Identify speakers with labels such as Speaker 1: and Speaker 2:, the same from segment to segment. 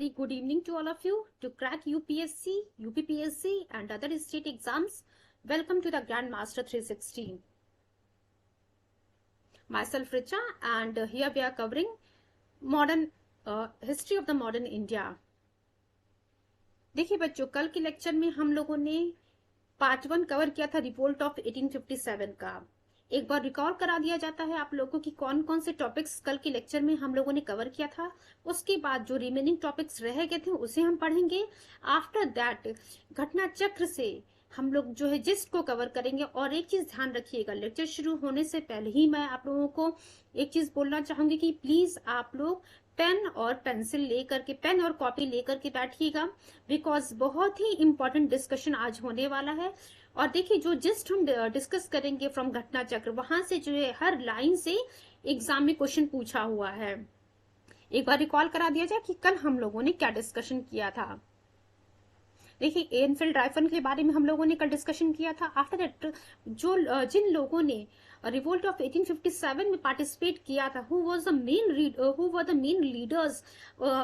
Speaker 1: very good evening to all of you to crack UPSC, UPPSC and other state exams. Welcome to the Grandmaster 360. Myself Richa and here we are covering modern history of the modern India. देखिए बच्चों, कल के lecture में हम लोगों ने part 1 cover किया था रिवोल्ट ऑफ 1857 का। एक बार रिकॉल करा दिया जाता है आप लोगों की कौन कौन से टॉपिक्स कल के लेक्चर में हम लोगों ने कवर किया था। उसके बाद जो रिमेनिंग टॉपिक्स रह गए थे उसे हम पढ़ेंगे। आफ्टर दैट घटना चक्र से हम लोग जो है जिस्ट को कवर करेंगे। और एक चीज ध्यान रखिएगा, लेक्चर शुरू होने से पहले ही मैं आप लोगों को एक चीज बोलना चाहूंगी कि प्लीज आप लोग पेन और पेंसिल लेकर के, पेन और कॉपी लेकर के बैठिएगा, बिकॉज बहुत ही इंपॉर्टेंट डिस्कशन आज होने वाला है। और देखिए जो जिस्ट हम डिस्कस करेंगे फ्रॉम घटना चक्र, वहां से जो है हर लाइन से एग्जाम में क्वेश्चन पूछा हुआ है। एक बार रिकॉल करा दिया जाए कि कल हम लोगों ने क्या डिस्कशन किया था। देखिए एनफील्ड राइफल के बारे में हम लोगों ने कल डिस्कशन किया था। आफ्टर दैट जो जिन लोगों ने रिवोल्ट ऑफ 1857 में पार्टिसिपेट किया था, who were the main leaders,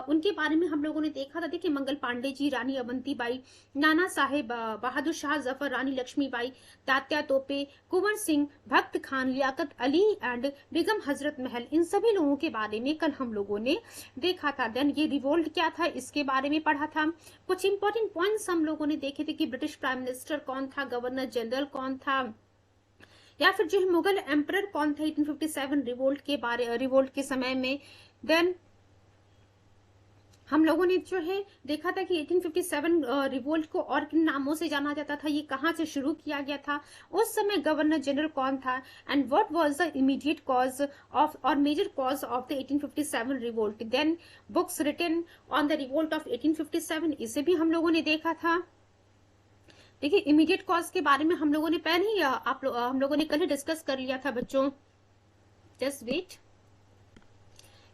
Speaker 1: उनके बारे में हम लोगों ने देखा था। देखिए मंगल पांडे जी, रानी अवंतीबाई, नाना साहेब बहादुर शाह जफर, रानी लक्ष्मीबाई, तात्या तोपे, कुंवर सिंह, भक्त खान, लियाकत अली एंड बेगम हजरत महल, इन सभी लोगों के बारे में कल हम लोगों ने देखा था। देन ये रिवोल्ट क्या था इसके बारे में पढ़ा था। कुछ इंपॉर्टेंट पॉइंट्स हम लोगों ने देखे थे कि ब्रिटिश प्राइम मिनिस्टर कौन था, गवर्नर जनरल कौन था, या फिर जो है मुगल एम्परर कौन था 1857 रिवोल्ट के समय में। देन हम लोगों ने जो है देखा था कि 1857 रिवोल्ट को और किन नामों से जाना जाता था, ये कहां से शुरू किया गया था, उस समय गवर्नर जनरल कौन था, and what was the immediate cause of और major cause of the 1857 revolt. Then books written on the revolt of 1857, इसे भी हम लोगों ने देखा था। देखिए इमीडिएट कॉज के बारे में हम लोगों ने पहले ही हम लोगों ने कल ही डिस्कस कर लिया था बच्चों, जस्ट वेट।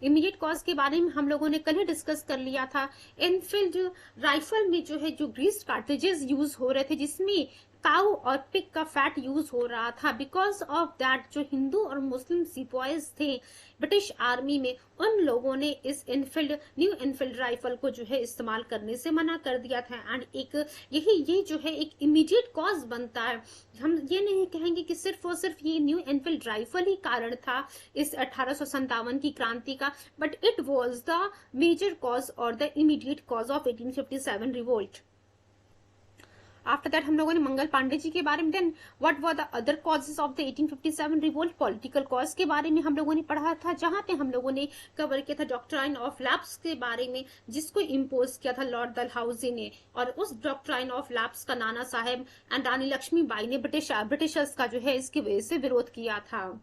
Speaker 1: इमीडिएट कॉज के बारे में हम लोगों ने कल ही डिस्कस कर लिया था। एनफील्ड राइफल में जो है जो ग्रीस कार्ट्रिजेस यूज हो रहे थे, जिसमें काऊ और पिग का फैट यूज हो रहा था, बिकॉज ऑफ दैट जो हिंदू और मुस्लिम सिपाहीज थे ब्रिटिश आर्मी में, उन लोगों ने इस न्यू एनफील्ड राइफल को जो है इस्तेमाल करने से मना कर दिया था। एंड एक ये जो है एक इमीडिएट कॉज बनता है। हम ये नहीं कहेंगे कि सिर्फ और सिर्फ ये न्यू एनफील्ड राइफल ही कारण था इस 1857 की क्रांति का, but it was the major cause और the immediate cause of 1857 revolt. After that हम लोगों ने मंगल पांडे जी के बारे में, then what were the other causes of the 1857 revolt, political cause के बारे में हम लोगों ने पढ़ा था, जहां पे हम लोगों ने कवर किया था डॉक्ट्राइन ऑफ लैप्स के बारे में, जिसको इम्पोज किया था लॉर्ड डलहौजी ने। और उस डॉक्ट्राइन ऑफ लैप्स का नाना साहेब एंड रानी लक्ष्मीबाई ने ब्रिटिशर्स का जो है इसकी वजह से विरोध किया था।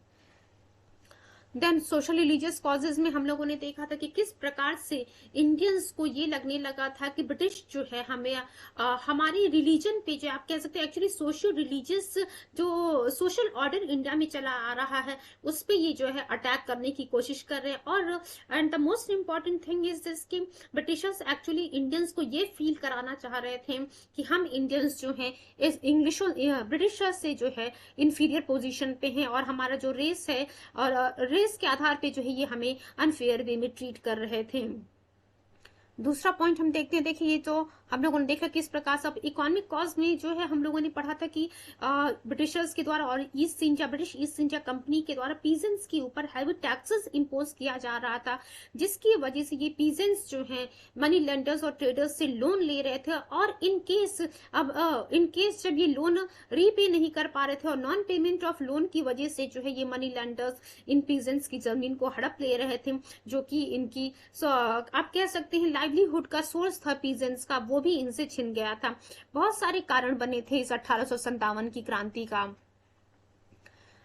Speaker 1: देन सोशल रिलीजियस कॉजेज में हम लोगों ने देखा था कि किस प्रकार से इंडियंस को ये लगने लगा था कि ब्रिटिश जो है हमें हमारी रिलीजन पे, जो आप कह सकते हैं एक्चुअली सोशल रिलीजियस जो सोशल ऑर्डर इंडिया में चला आ रहा है, उस पे ये जो है अटैक करने की कोशिश कर रहे हैं। और and the most important thing is this कि ब्रिटिशर्स एक्चुअली इंडियंस को ये फील कराना चाह रहे थे कि हम इंडियंस जो है इस ब्रिटिशर्स से जो है इंफीरियर पोजिशन पे हैं, और हमारा जो रेस है और रेस के आधार पे जो है ये हमें अनफेयर वे में ट्रीट कर रहे थे। दूसरा पॉइंट हम देखते हैं। देखिए ये तो हम लोगों ने देखा किस प्रकार से इकोनॉमिक कॉज में जो है हम लोगों ने पढ़ा था कि ब्रिटिशर्स के द्वारा और ब्रिटिश ईस्ट इंडिया कंपनी के द्वारा पीजेंट्स के ऊपर हैवी टैक्सेस इंपोज किया जा रहा था, जिसकी वजह से ये पीजेंट्स जो हैं मनी लेंडर्स और ट्रेडर्स से लोन ले रहे थे, और इन केस जब ये लोन रीपे नहीं कर पा रहे थे और नॉन पेमेंट ऑफ लोन की वजह से जो है ये मनी लेंडर्स इन पीजेंट्स की जमीन को हड़प ले रहे थे, जो कि इनकी आप कह सकते हैं लाइवलीहुड का सोर्स था पीजेंट्स का, वो भी इनसे छिन गया था। बहुत सारे कारण बने थे इस 1857 की क्रांति का।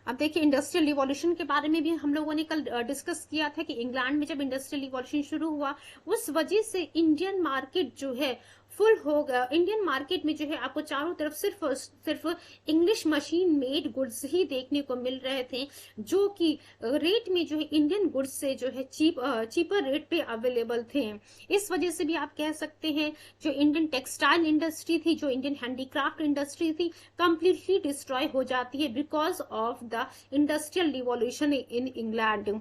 Speaker 1: अब देखिए इंडस्ट्रियल रिवॉल्यूशन के बारे में भी हम लोगों ने कल डिस्कस किया था कि इंग्लैंड में जब इंडस्ट्रियल रिवॉल्यूशन शुरू हुआ, उस वजह से इंडियन मार्केट जो है फुल हो गया। इंडियन मार्केट में जो है आपको चारों तरफ सिर्फ इंग्लिश मशीन मेड गुड्स ही देखने को मिल रहे थे, जो कि रेट में जो है इंडियन गुड्स से जो है चीपर रेट पे अवेलेबल थे। इस वजह से भी आप कह सकते हैं जो इंडियन टेक्सटाइल इंडस्ट्री थी, जो इंडियन हैंडीक्राफ्ट इंडस्ट्री थी, कंप्लीटली डिस्ट्रॉय हो जाती है because of the industrial revolution in England.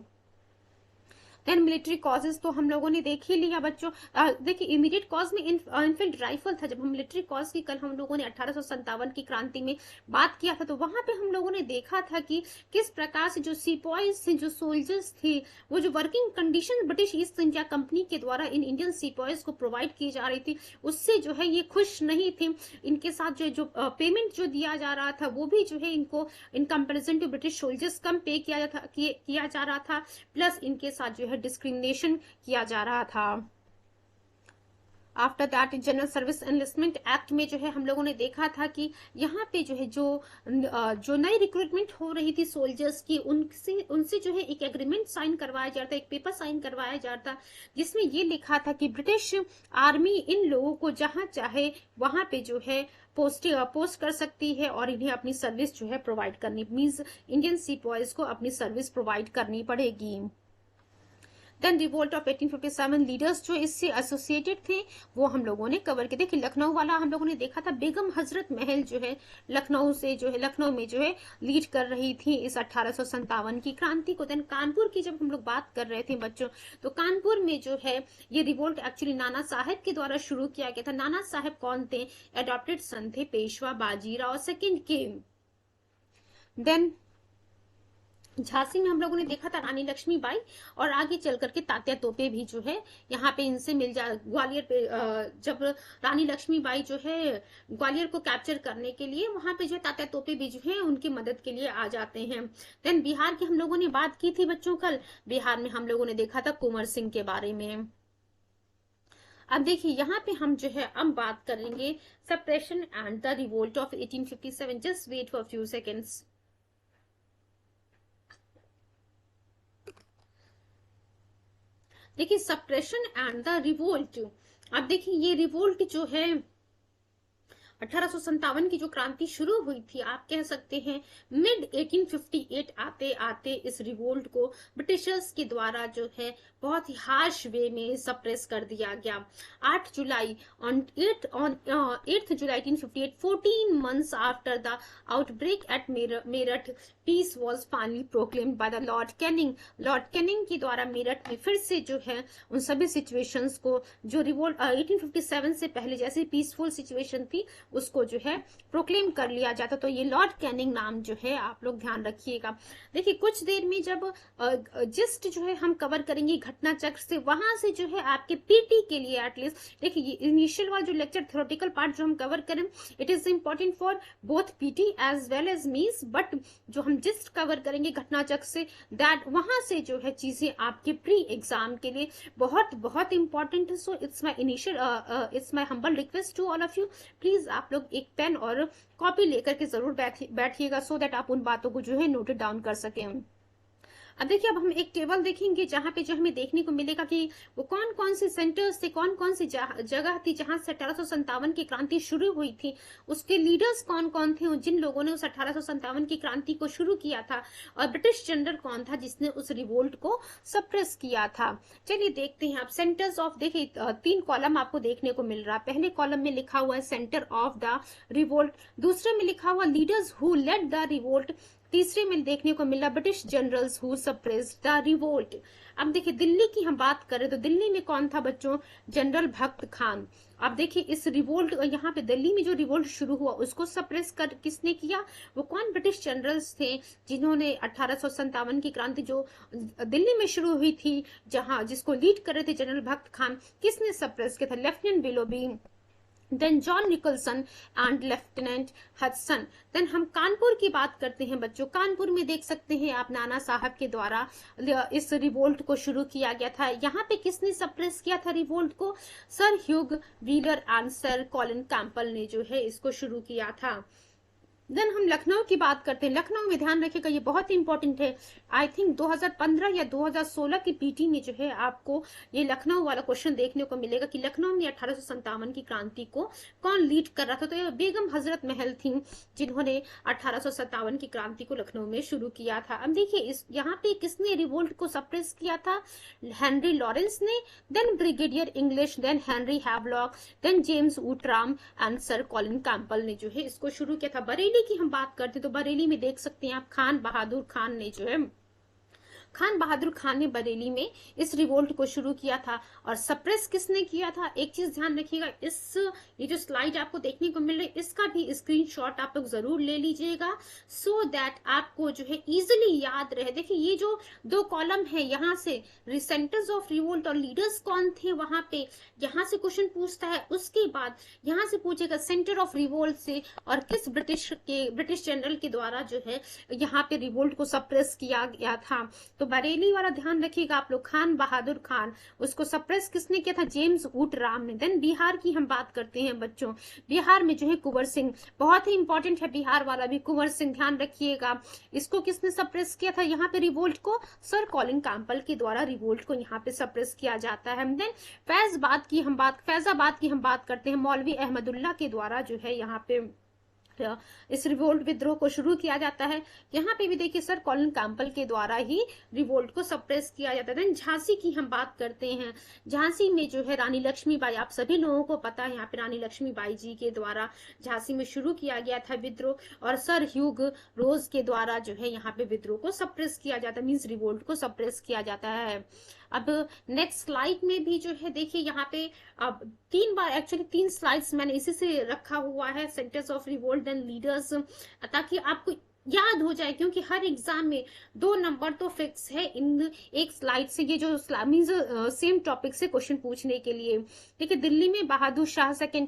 Speaker 1: Then military causes तो हम लोगों ने देख ही लिया बच्चों। देखिए इमीडिएट कॉज में इनफैक्ट राइफल था। जब हम मिलिट्री कॉज की कल हम लोगों ने 1857 की क्रांति में बात किया था, तो वहां पे हम लोगों ने देखा था कि किस प्रकार से जो सिपॉइज थे, जो सोल्जर्स थे, वो जो working condition British east India company के द्वारा इन इंडियन सिपॉइज को प्रोवाइड की जा रही थी, उससे जो है ये खुश नहीं थे। इनके साथ जो पेमेंट जो दिया जा रहा था वो भी जो है इनको in comparison to British soldiers कम पे किया जा रहा था, प्लस इनके साथ जो है डिस्क्रिमिनेशन किया जा रहा था। After that general service enlistment act में जो है हम लोगों ने देखा था कि यहाँ पे जो है जो नई रिक्रूटमेंट हो रही थी सोल्जर्स की, उनसे जो है एक एग्रीमेंट साइन करवाया जाता, एक पेपर साइन करवाया जाता, जिसमें ये लिखा था कि ब्रिटिश आर्मी इन लोगों को जहां चाहे वहां पे जो है पोस्ट कर सकती है और इन्हें अपनी सर्विस जो है प्रोवाइड करनी, मींस इंडियन सिपॉइज को अपनी सर्विस प्रोवाइड करनी पड़ेगी। देन रिवोल्ट ऑफ 1857 लीडर्स जो इससे एसोसिएटेड थे वो हम लोगों ने कवर किए। देखिए लखनऊ वाला हम लोगों ने देखा था, बेगम हजरत महल जो है लखनऊ में जो है लीड कर रही थी इस 1857 की क्रांति को। देन कानपुर की जब हम लोग बात कर रहे थे बच्चों, तो कानपुर में जो है ये रिवोल्ट एक्चुअली नाना साहेब के द्वारा शुरू किया गया था। नाना साहेब कौन थे? एडॉप्टेड सन थे पेशवा बाजीराव सेकंड के। देन झांसी में हम लोगों ने देखा था रानी लक्ष्मीबाई, और आगे चल करके तात्या तोपे भी जो है यहाँ पे इनसे मिल जा ग्वालियर पे जब रानी लक्ष्मीबाई जो है ग्वालियर को कैप्चर करने के लिए वहां पे जो है तात्या तोपे भी जो है उनकी मदद के लिए आ जाते हैं। देन बिहार की हम लोगों ने बात की थी बच्चों कल, बिहार में हम लोगों ने देखा था कुंवर सिंह के बारे में। अब देखिए यहाँ पे हम जो है अब बात करेंगे suppression and the revolt of 1857। Just wait for few seconds. देखिए सप्रेशन एंड द रिवोल्ट, अब देखिए ये रिवोल्ट जो है 1857 की जो क्रांति शुरू हुई थी, आप कह सकते हैं मिड 1858 आते आते इस रिवोल्ट को ब्रिटिशर्स के द्वारा जो है बहुत ही हार्श वे में सप्रेस कर दिया गया। 8 जुलाई 1858, 14 months after the outbreak at Meerut, peace was finally proclaimed by the Lord Canning. Lord Canning के द्वारा मेरठ में फिर से जो है उन सभी सिचुएशंस को जो रिवोल्ट 1857 से पहले जैसे पीसफुल सिचुएशन थी उसको जो है प्रोक्लेम कर लिया जाता। तो ये लॉर्ड कैनिंग नाम जो है आप लोग ध्यान रखिएगा। देखिए कुछ देर में जब जिस्ट जो है हम कवर करेंगे घटना चक्र से, वहां से जो है आपके पीटी के लिए एटलीस्ट देखिए ये इनिशियल वाला जो लेक्चर थ्योरेटिकल पार्ट जो हम कवर करें it is important for both PT as well as mains, but जो हम जिस्ट कवर करेंगे घटना चक्र से दैट वहां से जो है चीजें आपके प्री एग्जाम के लिए बहुत बहुत इंपॉर्टेंट है। So it's my humble request to all of you, please आप लोग एक पेन और कॉपी लेकर के जरूर बैठिएगा सो दैट आप उन बातों को जो है नोटेड डाउन कर सकें। अब देखिए अब हम एक टेबल देखेंगे जहां पे जो हमें देखने को मिलेगा कि वो कौन कौन से सेंटर्स थे, कौन कौन सी जगह थी जहां से 1857 की क्रांति शुरू हुई थी, उसके लीडर्स कौन कौन थे जिन लोगों ने उस 1857 की क्रांति को शुरू किया था, और ब्रिटिश जनरल कौन था जिसने उस रिवोल्ट को सप्रेस किया था। चलिए देखते हैं आप सेंटर्स ऑफ, देखिए 3 कॉलम आपको देखने को मिल रहा है। पहले कॉलम में लिखा हुआ है सेंटर ऑफ द रिवोल्ट, दूसरे में लिखा हुआ leaders who led the revolt, तीसरे में देखने को मिला British generals who suppressed the revolt. अब देखिए दिल्ली की हम बात करें तो दिल्ली में कौन था बच्चों? जनरल भक्त खान। अब देखिए इस रिवोल्ट यहाँ पे दिल्ली में जो रिवोल्ट शुरू हुआ उसको सप्रेस कर किसने किया? वो कौन ब्रिटिश जनरल्स थे जिन्होंने 1857 की क्रांति जो दिल्ली में शुरू हुई थी जहां जिसको लीड कर रहे थे जनरल भक्त खान, किसने सप्रेस किया था? Lieutenant Willoughby, then John Nicholson and lieutenant Hudson. देन हम कानपुर की बात करते हैं बच्चों। कानपुर में देख सकते हैं आप नाना साहब के द्वारा इस रिवोल्ट को शुरू किया गया था। यहाँ पे किसने सप्रेस किया था रिवोल्ट को? Sir Hugh wheeler and sir Colin Campbell ने जो है इसको शुरू किया था। देन हम लखनऊ की बात करते हैं। लखनऊ में ध्यान रखिएगा ये बहुत इंपॉर्टेंट है। आई थिंक 2015 या 2016 की पीटी में जो है आपको ये लखनऊ वाला क्वेश्चन देखने को मिलेगा कि लखनऊ में 1857 की क्रांति को कौन लीड कर रहा था? तो ये बेगम हजरत महल थी जिन्होंने 1857 की क्रांति को लखनऊ में शुरू किया था। अब देखिए इस यहाँ पे किसने रिवोल्ट को सप्रेस किया था? हेनरी लॉरेंस ने, then brigadier Inglis, then Henry Havelock, then James Outram and sir Colin Campbell ने जो है इसको शुरू किया था। बरेली की हम बात करते तो बरेली में देख सकते हैं आप खान बहादुर खान ने जो है खान बहादुर खान ने बरेली में इस रिवोल्ट को शुरू किया था। और सप्रेस किसने किया था, एक चीज ध्यान रखिएगा, ये जो स्लाइड आपको देखने को मिल रही है इसका भी स्क्रीनशॉट आप लोग जरूर ले लीजिएगा, सो दैट आपको जो है इजिली याद रहे। देखिए ये जो दो कॉलम है, यहाँ से सेंटर्स ऑफ रिवोल्ट और लीडर्स कौन थे वहां पे, यहाँ से क्वेश्चन पूछता है। उसके बाद यहाँ से पूछेगा सेंटर ऑफ रिवोल्ट से और किस ब्रिटिश जनरल के द्वारा जो है यहाँ पे रिवोल्ट को सप्रेस किया गया था। तो बरेली वाला ध्यान रखिएगा आप लोग, खान बहादुर खान, उसको सप्रेस किसने किया था, जेम्स वुड राम ने। देन बिहार की हम बात करते हैं बच्चों, बिहार में जो है कुंवर सिंह, बहुत ही इंपॉर्टेंट है बिहार वाला भी, कुंवर सिंह ध्यान रखिएगा। इसको किसने सप्रेस किया था, यहाँ पे रिवोल्ट को सर कॉलिन कैंपबेल के द्वारा रिवोल्ट को यहाँ पे सप्रेस किया जाता है। देन फैजाबाद की हम बात करते हैं, मौलवी अहमदुल्ला के द्वारा जो है यहाँ पे इस रिवोल्ट विद्रोह को शुरू किया जाता है। यहाँ पे भी देखिए सर कॉलिन कैंपबेल के द्वारा ही रिवोल्ट को सप्रेस किया जाता है। झांसी की हम बात करते हैं, झांसी में जो है रानी लक्ष्मीबाई, आप सभी लोगों को पता है यहाँ पे रानी लक्ष्मीबाई जी के द्वारा झांसी में शुरू किया गया था विद्रोह, और सर ह्यूग रोज के द्वारा जो है यहाँ पे विद्रोह को सप्रेस किया जाता है, मीन्स रिवोल्ट को सप्रेस किया जाता है। अब नेक्स्ट स्लाइड में भी जो है देखिए यहाँ पे अब 3 बार, एक्चुअली 3 स्लाइड्स मैंने इसी से रखा हुआ है, centres of revolt and leaders, ताकि आपको याद हो जाए, क्योंकि हर एग्जाम में 2 नंबर तो फिक्स है इन एक स्लाइड से, ये जो मीन्स सेम टॉपिक से क्वेश्चन पूछने के लिए। देखिए दिल्ली में बहादुर शाह सेकंड,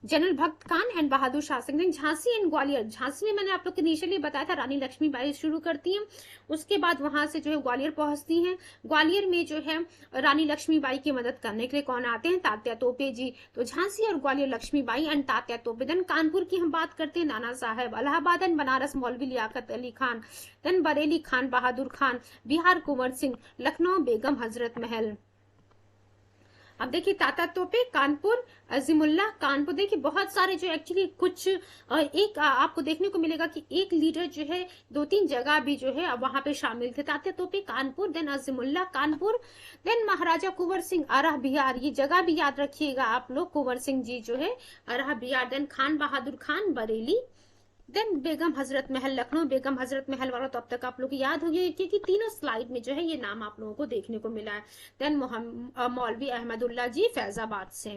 Speaker 1: जनरल भक्त खान एंड बहादुर शाह सिंह। झांसी एंड ग्वालियर, झांसी में मैंने आप लोग को इनिशियली बताया था रानी लक्ष्मीबाई शुरू करती हैं, उसके बाद वहां से जो है ग्वालियर पहुंचती हैं। ग्वालियर में जो है रानी लक्ष्मीबाई की मदद करने के लिए कौन आते हैं, तात्या तोपे जी। तो झांसी और ग्वालियर लक्ष्मीबाई एंड तात्या तोपे। देन कानपुर की हम बात करते हैं, नाना साहेब। इलाहाबाद एंड बनारस मौलवी लियाकत अली खान। देन बरेली खान बहादुर खान। बिहार कुंवर सिंह। लखनऊ बेगम हजरत महल। अब देखिए तात्या तोपे, कानपुर, अजीमुल्लाह, कानपुर। देखिए बहुत सारे जो एक्चुअली कुछ एक आपको देखने को मिलेगा कि एक लीडर जो है 2-3 जगह भी जो है वहां पे शामिल थे। तात्या तोपे कानपुर, देन अजीमुल्लाह कानपुर, देन महाराजा कुंवर सिंह अरह बिहार, ये जगह भी याद रखिएगा आप लोग, कुंवर सिंह जी जो है अरह बिहार। देन खान बहादुर खान बरेली। देन बेगम हजरत महल लखनऊ। बेगम हजरत महल वाला तो अब तक आप लोग को याद हो गया, क्योंकि तीनों स्लाइड में जो है ये नाम आप लोगों को देखने को मिला है। देन मौलवी अहमदुल्ला जी फैजाबाद से।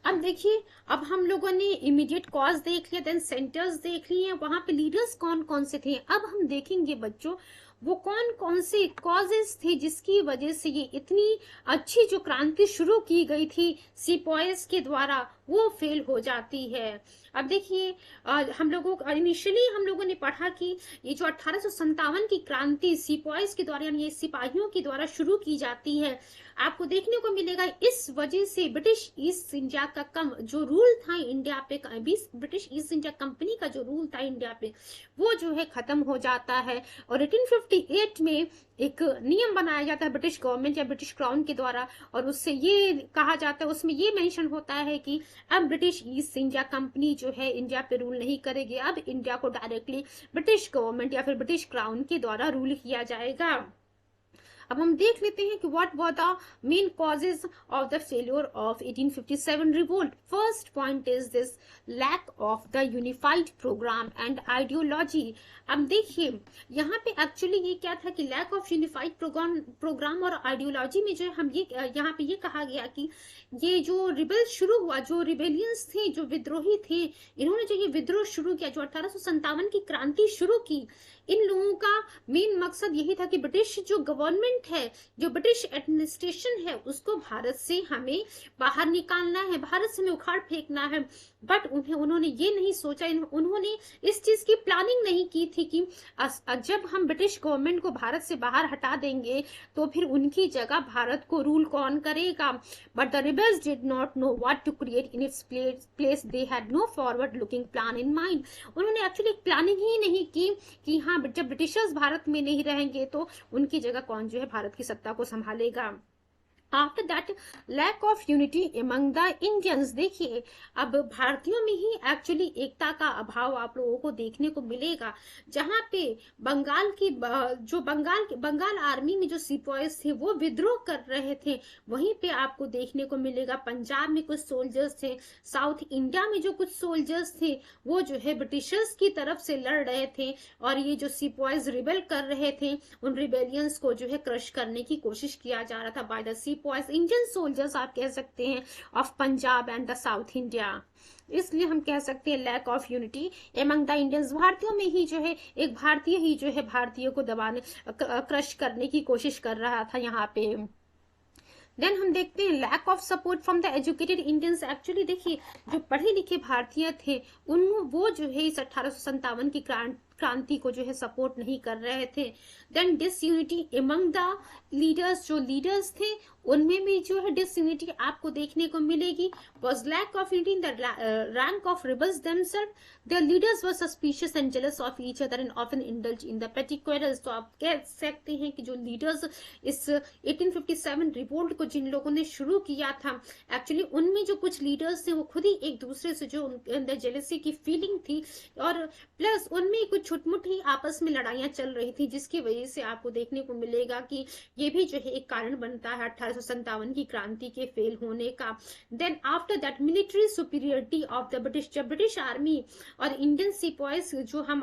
Speaker 1: अब देखिए, अब हम लोगों ने इमीडिएट कॉज देख लिया, देन सेंटर्स देख लिए, वहां पे लीडर्स कौन कौन से थे। अब हम देखेंगे बच्चों वो कौन कौन से कॉजेस थे जिसकी वजह से ये इतनी अच्छी जो क्रांति शुरू की गई थी सिपॉयस के द्वारा वो फेल हो जाती है। अब देखिए हम लोगों ने पढ़ा कि ये जो 1857 की क्रांति सिपॉयस के द्वारा यानी ये सिपाहियों के द्वारा शुरू की जाती है, आपको देखने को मिलेगा इस वजह से ब्रिटिश ईस्ट इंडिया का कम जो रूल था इंडिया पे, ब्रिटिश ईस्ट इंडिया कंपनी का जो रूल था इंडिया पे वो जो है खत्म हो जाता है। और 1858 में एक नियम बनाया जाता है ब्रिटिश गवर्नमेंट या ब्रिटिश क्राउन के द्वारा, और उससे ये कहा जाता है, उसमें ये मेंशन होता है कि अब ब्रिटिश ईस्ट इंडिया कंपनी जो है इंडिया पे रूल नहीं करेगी, अब इंडिया को डायरेक्टली ब्रिटिश गवर्नमेंट या फिर ब्रिटिश क्राउन के द्वारा रूल किया जाएगा। अब हम देख लेते हैं कि what were the main causes of the failure of 1857 revolt. First point is this lack of the unified programme and ideology. अब देखिए यहाँ पे एक्चुअली ये क्या था कि लैक ऑफ यूनिफाइड प्रोग्राम और आइडियोलॉजी में जो हम ये यहाँ पे ये कहा गया कि ये जो रिबेल शुरू हुआ, जो रिबेलियंस थे, जो विद्रोही थे, इन्होंने जो ये विद्रोह शुरू किया, जो 1857 की क्रांति शुरू की, इन लोगों का मेन मकसद यही था कि ब्रिटिश जो गवर्नमेंट है, जो ब्रिटिश एडमिनिस्ट्रेशन है, उसको भारत से हमें बाहर निकालना है, भारत से हमें उखाड़ फेंकना है। बट उन्होंने ये नहीं सोचा, उन्होंने इस चीज की प्लानिंग नहीं की थी कि जब हम ब्रिटिश गवर्नमेंट को भारत से बाहर हटा देंगे तो फिर उनकी जगह भारत को रूल कौन करेगा। But the rebels did not know what to create in its place, they had no forward looking plan in mind. उन्होंने एक्चुअली प्लानिंग ही नहीं की कि हाँ जब ब्रिटिशर्स भारत में नहीं रहेंगे तो उनकी जगह कौन जो है भारत की सत्ता को संभालेगा। After that lack of unity among the Indians. देखिए अब भारतीयों में ही एक्चुअली एकता का अभाव आप लोगों को देखने को मिलेगा, जहां पे बंगाल की जो बंगाल आर्मी में जो सिपाहीज थे वो विद्रोह कर रहे थे, वहीं पे आपको देखने को मिलेगा पंजाब में कुछ सोल्जर्स थे, साउथ इंडिया में जो कुछ सोल्जर्स थे वो जो है ब्रिटिशर्स की तरफ से लड़ रहे थे, और ये जो सिपाहीज रिबेल कर रहे थे उन रिबेलियंस को जो है क्रश करने की कोशिश किया जा रहा था by the sipahis, Indian soldiers आप कह सकते हैं of Punjab and the south India. इसलिए हम कह सकते हैं lack of unity among the Indians. भारतीयों में ही जो है एक भारतीय ही जो है भारतीयों को दबाने क्रश करने की कोशिश कर रहा था यहाँ पे। देन हम देखते हैं lack of support from the educated Indians. Actually देखिए जो पढ़े लिखे भारतीय थे उन वो जो है इस 1857 की क्रांति को जो है सपोर्ट नहीं कर रहे थे। Then disunity among the leaders, जो लीडर्स थे उनमें भी जो है डिसयूनिटी आपको देखने को मिलेगी। Was lack of unity in the rank of rebels themselves, their leaders were suspicious and jealous of each other and often indulge in the petty quarrels. तो आप कह सकते हैं कि जो लीडर्स इस 1857 रिवोल्ट को जिन लोगों ने शुरू किया था, एक्चुअली उनमें जो कुछ लीडर्स थे वो खुद ही एक दूसरे से जो उनके अंदर जेलसी की फीलिंग थी, और प्लस उनमें कुछ छुटमुट ही आपस में लड़ाइयां चल रही थी, जिसकी वजह से आपको देखने को मिलेगा कि ये भी जो है एक कारण बनता है 1857 की क्रांति के फेल होने का। Then after that military superiority of the British, जब ब्रिटिश आर्मी और इंडियन सिपाहीज जो हम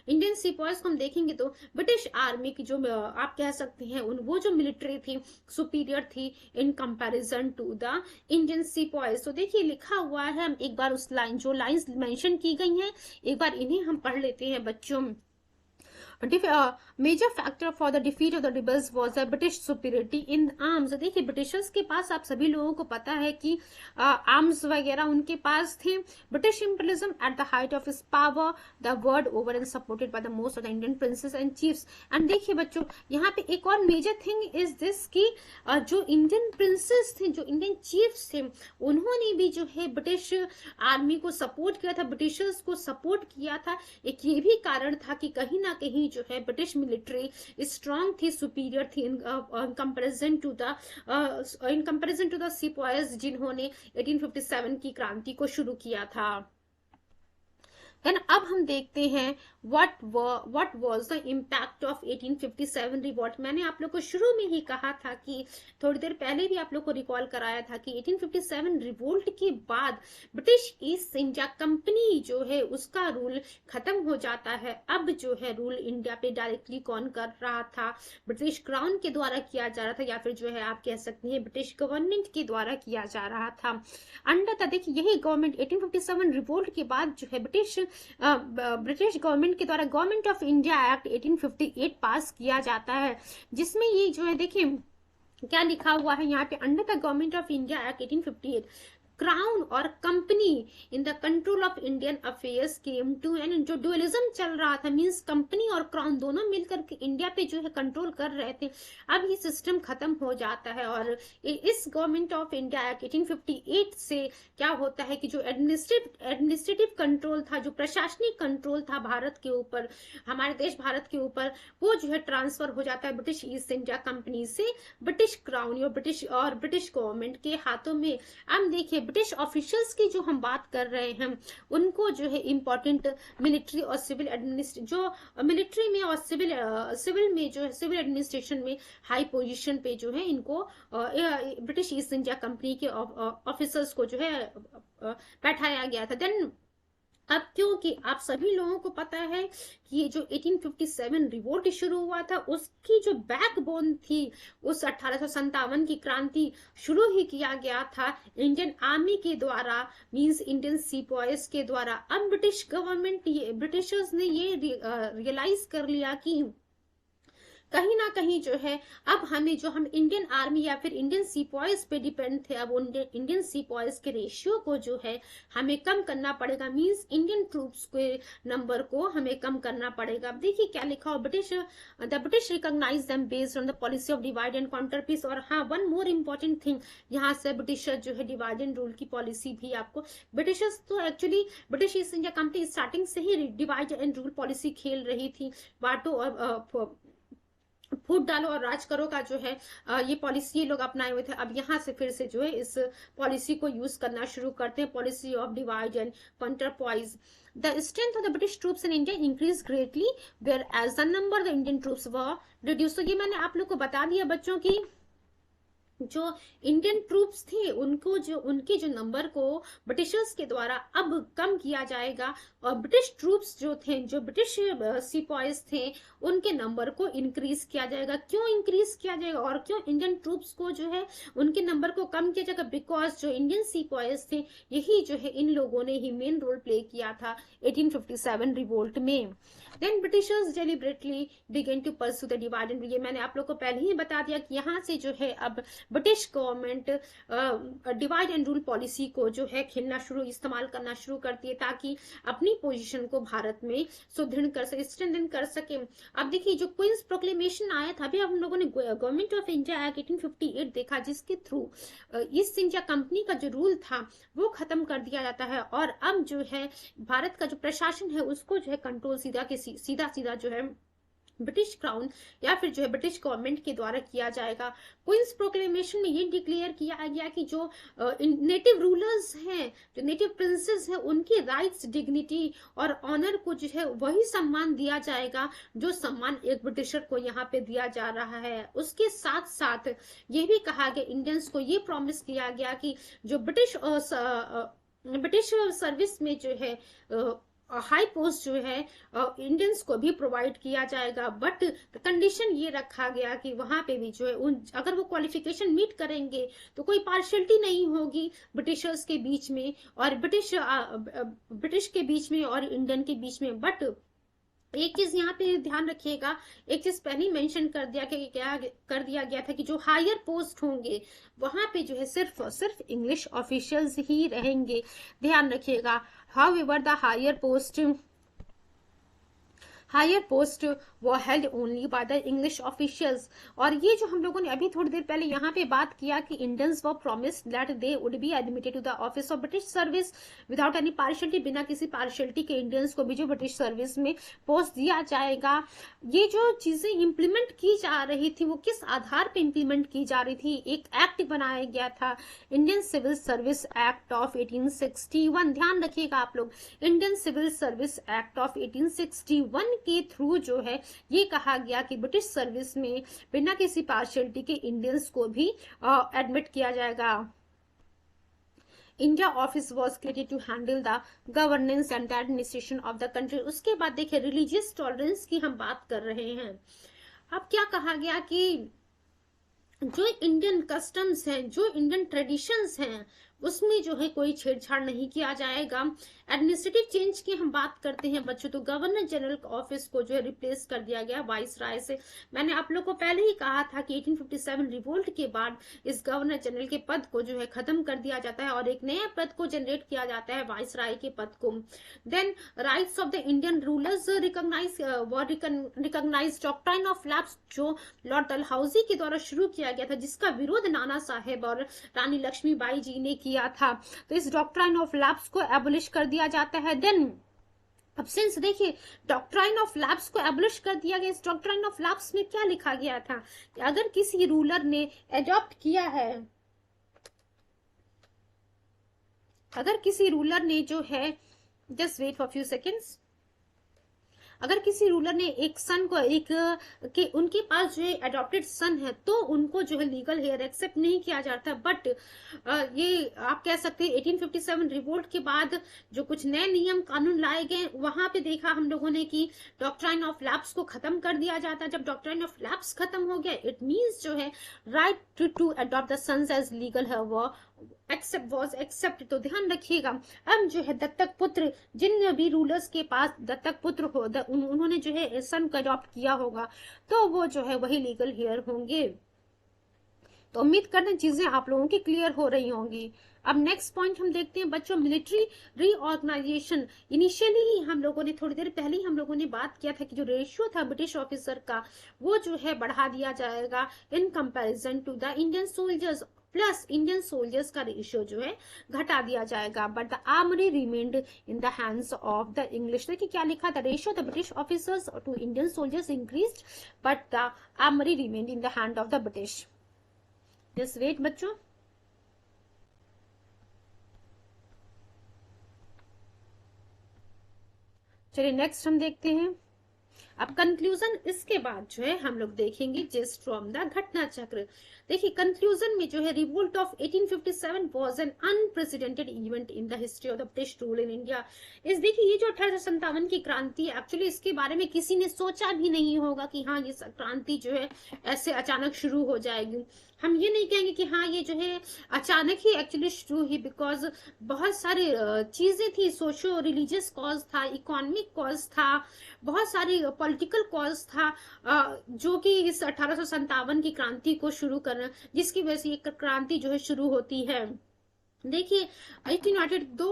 Speaker 1: इंडियन सिपाहीज को हम देखेंगे तो ब्रिटिश आर्मी की जो आप कह सकते हैं वो जो मिलिट्री थी सुपीरियर थी in comparison to the Indian sipahis. तो देखिए लिखा हुआ है, हम एक बार उस लाइन जो लाइंस मेंशन की गई हैं एक बार इन्हें हम पढ़ लेते हैं बच्चों। Major factor for the defeat of the rebels was the British superiority in arms. देखिए ब्रिटिशर्स के पास आप सभी लोगों को पता है कि आर्म्स वगैरह उनके पास थे। British imperialism at the height of its power, the world over and supported by the most of the Indian princess and chiefs. And देखिए बच्चों यहाँ पे एक और मेजर थिंग इज दिस कि जो इंडियन प्रिंसेस थे, जो इंडियन चीफ्स थे, उन्होंने भी जो है ब्रिटिश आर्मी को सपोर्ट किया था, ब्रिटिशर्स को सपोर्ट किया था। एक ये भी कारण था कि कहीं ना कहीं जो है ब्रिटिश मिलिट्री स्ट्रांग थी, सुपीरियर थी इन कंपैरिजन टू द सिपाहीज जिन्होंने 1857 की क्रांति को शुरू किया था। देन अब हम देखते हैं what was the impact of 1857 revolt. मैंने आप लोग को शुरू में ही कहा था कि थोड़ी देर पहले भी आप लोग को रिकॉल कराया था कि 1857 रिवोल्ट के बाद ब्रिटिश ईस्ट इंडिया कंपनी जो है उसका रूल खत्म हो जाता है। अब जो है रूल इंडिया पे डायरेक्टली कौन कर रहा था, ब्रिटिश क्राउन के द्वारा किया जा रहा था, या फिर जो है आप कह सकते हैं ब्रिटिश गवर्नमेंट के द्वारा किया जा रहा था। अंडर द देखिए यही गवर्नमेंट 1857 रिवोल्ट के बाद जो है ब्रिटिश गवर्नमेंट के द्वारा गवर्नमेंट ऑफ इंडिया एक्ट 1858 पास किया जाता है, जिसमें ये जो है देखिए क्या लिखा हुआ है यहाँ पे, under the government of India act 1858 crown और company in the control of Indian affairs came to end. जो डुअलिज्म चल रहा था मींस कंपनी और क्राउन दोनों मिलकर के इंडिया पे जो है कंट्रोल कर रहे थे, अब ये सिस्टम खत्म हो जाता है। और इस गवर्नमेंट ऑफ इंडिया एक्ट 1858 से क्या होता है कि जो एडमिनिस्ट्रेटिव कंट्रोल था, जो प्रशासनिक कंट्रोल था भारत के ऊपर, हमारे देश भारत के ऊपर, वो जो है ट्रांसफर हो जाता है ब्रिटिश ईस्ट इंडिया कंपनी से ब्रिटिश क्राउन और ब्रिटिश गवर्नमेंट के हाथों में। अब देखिए ब्रिटिश ऑफिशियल्स की जो हम बात कर रहे हैं उनको जो है इंपॉर्टेंट मिलिट्री और सिविल एडमिनिस्ट्रेशन, जो मिलिट्री में और सिविल में जो है सिविल एडमिनिस्ट्रेशन में हाई पोजीशन पे जो है इनको ब्रिटिश ईस्ट इंडिया कंपनी के ऑफिसर्स को जो है बैठाया गया था। देन अब क्योंकि आप सभी लोगों को पता है कि ये जो 1857 रिवोल्ट शुरू हुआ था उसकी जो बैकबोन थी उस 1857 की क्रांति शुरू ही किया गया था इंडियन आर्मी के द्वारा, मींस इंडियन सिपाहीज के द्वारा। अब ब्रिटिश गवर्नमेंट ब्रिटिशर्स ने ये रियलाइज कर लिया कि कहीं ना कहीं जो है अब हमें जो हम इंडियन आर्मी या फिर इंडियन सिपाहीज पे डिपेंड थे, अब इंडियन सिपाहीज के रेशियो को जो है हमें कम करना पड़ेगा, मींस इंडियन ट्रूप्स के नंबर को हमें कम करना पड़ेगा। अब देखिए क्या लिखा हो, the British recognise them based on the policy of divide and conquer peace. और हाँ वन मोर इम्पोर्टेंट थिंग, यहाँ से ब्रिटिशर जो है डिवाइड एंड रूल की पॉलिसी भी आपको, ब्रिटिशर्स तो actually British east India company starting से ही डिवाइड एंड रूल पॉलिसी खेल रही थी, बांटो और फूट डालो और राज करो का जो है ये पॉलिसी ये लोग अपनाए हुए थे। अब यहाँ से फिर से जो है इस पॉलिसी को यूज करना शुरू करते हैं, policy of divide and counterpoise. The strength of the British troops in India increased greatly, whereas the number of the Indian troops were reduced। तो ये मैंने आप लोग को बता दिया बच्चों की जो इंडियन ट्रूप्स थे उनको जो उनके जो नंबर को ब्रिटिशर्स के द्वारा अब कम किया जाएगा, और ब्रिटिश ट्रूप्स जो थे, जो ब्रिटिश सिपाहीज थे, उनके नंबर को इंक्रीज किया जाएगा। क्यों इंक्रीज किया जाएगा और क्यों इंडियन ट्रूप्स को जो है उनके नंबर को कम किया जाएगा? बिकॉज जो इंडियन सिपाहीज थे यही जो है इन लोगों ने ही मेन रोल प्ले किया था 1857 रिवोल्ट में। Then Britishers deliberately began to pursue the divide and rule. ये मैंने आप लोग को पहले ही बता दिया कि यहाँ से जो है अब British government divide and rule policy को जो है इस्तेमाल करना शुरू करती है ताकि अपनी पोजीशन को भारत में सुदृढ़ कर सके, स्ट्रेंथन कर सके। अब देखिए जो क्वींस प्रोक्लेमेशन आया था, अभी हम लोगों ने गवर्नमेंट ऑफ इंडिया एक्ट 1858 देखा, जिसके थ्रू ईस्ट इंडिया कंपनी का जो रूल था वो खत्म कर दिया जाता है, और अब जो है भारत का जो प्रशासन है उसको जो है कंट्रोल सीधा जो है ब्रिटिश क्राउन या फिर जो है ब्रिटिश गवर्नमेंट के द्वारा किया जाएगा। क्वींस प्रोक्लेमेशन में ये डिक्लेयर किया गया कि जो नेटिव रूलर्स हैं, जो नेटिव प्रिंसेस हैं, उनकी राइट्स, डिग्निटी और ऑनर को जो है वही सम्मान दिया जाएगा जो सम्मान एक ब्रिटिशर को यहाँ पे दिया जा रहा है। उसके साथ साथ ये भी कहा गया, इंडियंस को ये प्रॉमिस किया गया कि जो ब्रिटिश सर्विस में जो है हाई पोस्ट जो है इंडियंस को भी प्रोवाइड किया जाएगा, बट कंडीशन ये रखा गया कि वहां पे भी जो है अगर वो क्वालिफिकेशन मीट करेंगे तो कोई पार्शियलिटी नहीं होगी ब्रिटिशर्स के बीच में और ब्रिटिश के बीच में और इंडियन के बीच में। बट एक चीज यहाँ पे ध्यान रखिएगा, एक चीज पहले ही मेंशन कर दिया कि क्या कर दिया गया था कि जो हायर पोस्ट होंगे वहां पे जो है सिर्फ इंग्लिश ऑफिशियल्स ही रहेंगे, ध्यान रखिएगा। हाउएवर द हायर पोस्ट वो held only by the English officials. और ये जो हम लोगों ने अभी थोड़ी देर पहले यहाँ पे बात किया कि Indians were promise that they would be admitted to the office of British service without any partiality, बिना किसी पार्शियलिटी के इंडियंस को भी जो ब्रिटिश सर्विस में पोस्ट दिया जाएगा। ये जो चीजें इंप्लीमेंट की जा रही थी वो किस आधार पे इंप्लीमेंट की जा रही थी? एक एक्ट बनाया गया था, Indian civil service act of 1861। ध्यान रखिएगा आप लोग, Indian civil service act of 1861 के थ्रू जो है ये कहा गया कि ब्रिटिश सर्विस में बिना किसी पार्शियलिटी के इंडियंस को भी एडमिट किया जाएगा। India office was created to handle the governance and the administration of the country. उसके बाद देखिए रिलीजियस टॉलरेंस की हम बात कर रहे हैं। अब क्या कहा गया कि जो इंडियन कस्टम्स हैं, जो इंडियन ट्रेडिशंस हैं, उसमें जो है कोई छेड़छाड़ नहीं किया जाएगा। एडमिनिस्ट्रेटिव चेंज की हम बात करते हैं बच्चों, तो गवर्नर जनरल ऑफिस को जो है रिप्लेस कर दिया गया वाइस राय से। मैंने आप लोग को पहले ही कहा था कि 1857 रिवोल्ट के बाद इस गवर्नर जनरल के पद को जो है खत्म कर दिया जाता है और एक नया पद को जनरेट किया जाता है वाइस राय के पद को। Then rights of the Indian rulers recognise doctrine of lapse जो लॉर्ड डलहौजी के द्वारा शुरू किया गया था, जिसका विरोध नाना साहेब और रानी लक्ष्मीबाई जी ने किया था। तो इस डॉक्ट्राइन ऑफ लैप्स को एबोलिश कर दिया जाता है। देन अब सिंस देखिए डॉक्ट्राइन ऑफ लैप्स को एबोलिश कर दिया गया, इस डॉक्ट्राइन ऑफ लैप्स में क्या लिखा गया था कि अगर किसी रूलर ने एडॉप्ट किया है, अगर किसी रूलर ने जो है, just wait for few seconds, अगर किसी रूलर ने एक सन को कि उनके पास जो है अडॉप्टेड सन है तो उनको जो है लीगल हेयर एक्सेप्ट नहीं किया जाता। बट ये आप कह सकते हैं 1857 रिवोल्ट के बाद जो कुछ नए नियम कानून लाए गए वहां पे देखा हम लोगों ने कि डॉक्ट्राइन ऑफ लैप्स को खत्म कर दिया जाता। जब डॉक्ट्राइन ऑफ लैप्स खत्म हो गया, इट मीन्स जो है right to adopt the sons as legal है वो वॉज एक्सेप्ट। तो ध्यान रखिएगा अब जो है दत्तक पुत्र, जिन भी रूलर्स के पास दत्तक पुत्र हो उन्होंने जो है सन को अडॉप्ट किया होगा तो वो जो है वही लीगल हेयर होंगे। तो उम्मीद करते हैं चीजें आप लोगों की क्लियर हो रही होंगी। अब नेक्स्ट पॉइंट हम देखते हैं बच्चों, मिलिट्री रीऑर्गेनाइजेशन। इनिशियली ही हम लोगों ने, थोड़ी देर पहले ही हम लोगों ने बात किया था कि जो रेशियो था ब्रिटिश ऑफिसर का, वो जो है बढ़ा दिया जाएगा in comparison to the Indian soldiers, plus Indian soldiers का रेशियो जो है घटा दिया जाएगा। But the armoury remained in the hands of the English. देखिए क्या लिखा था, ratio the British officers to Indian soldiers increased but the armoury remained in the hand of the British. Just wait बच्चों। चलिए नेक्स्ट हम देखते हैं। अब कंक्लूजन इसके बाद जो है हम लोग देखेंगे जस्ट फ्रॉम द घटना चक्र। देखिए कंक्लूजन में जो है, revolt of 1857 was an unprecedented event in the history of the British rule in India. इस देखिए ये जो 1857 की क्रांति, एक्चुअली इसके बारे में किसी ने सोचा भी नहीं होगा कि हाँ ये क्रांति जो है ऐसे अचानक शुरू हो जाएगी। हम ये नहीं कहेंगे कि हाँ ये जो है अचानक ही एक्चुअली शुरू हुई, बिकॉज बहुत सारी चीजें थी, सोशो रिलीजियस कॉज था, इकोनॉमिक कॉज था, बहुत सारी पॉलिटिकल कॉज था, जो कि इस 1857 की क्रांति को शुरू करना, जिसकी वजह से ये क्रांति जो है शुरू होती है। देखिए 1802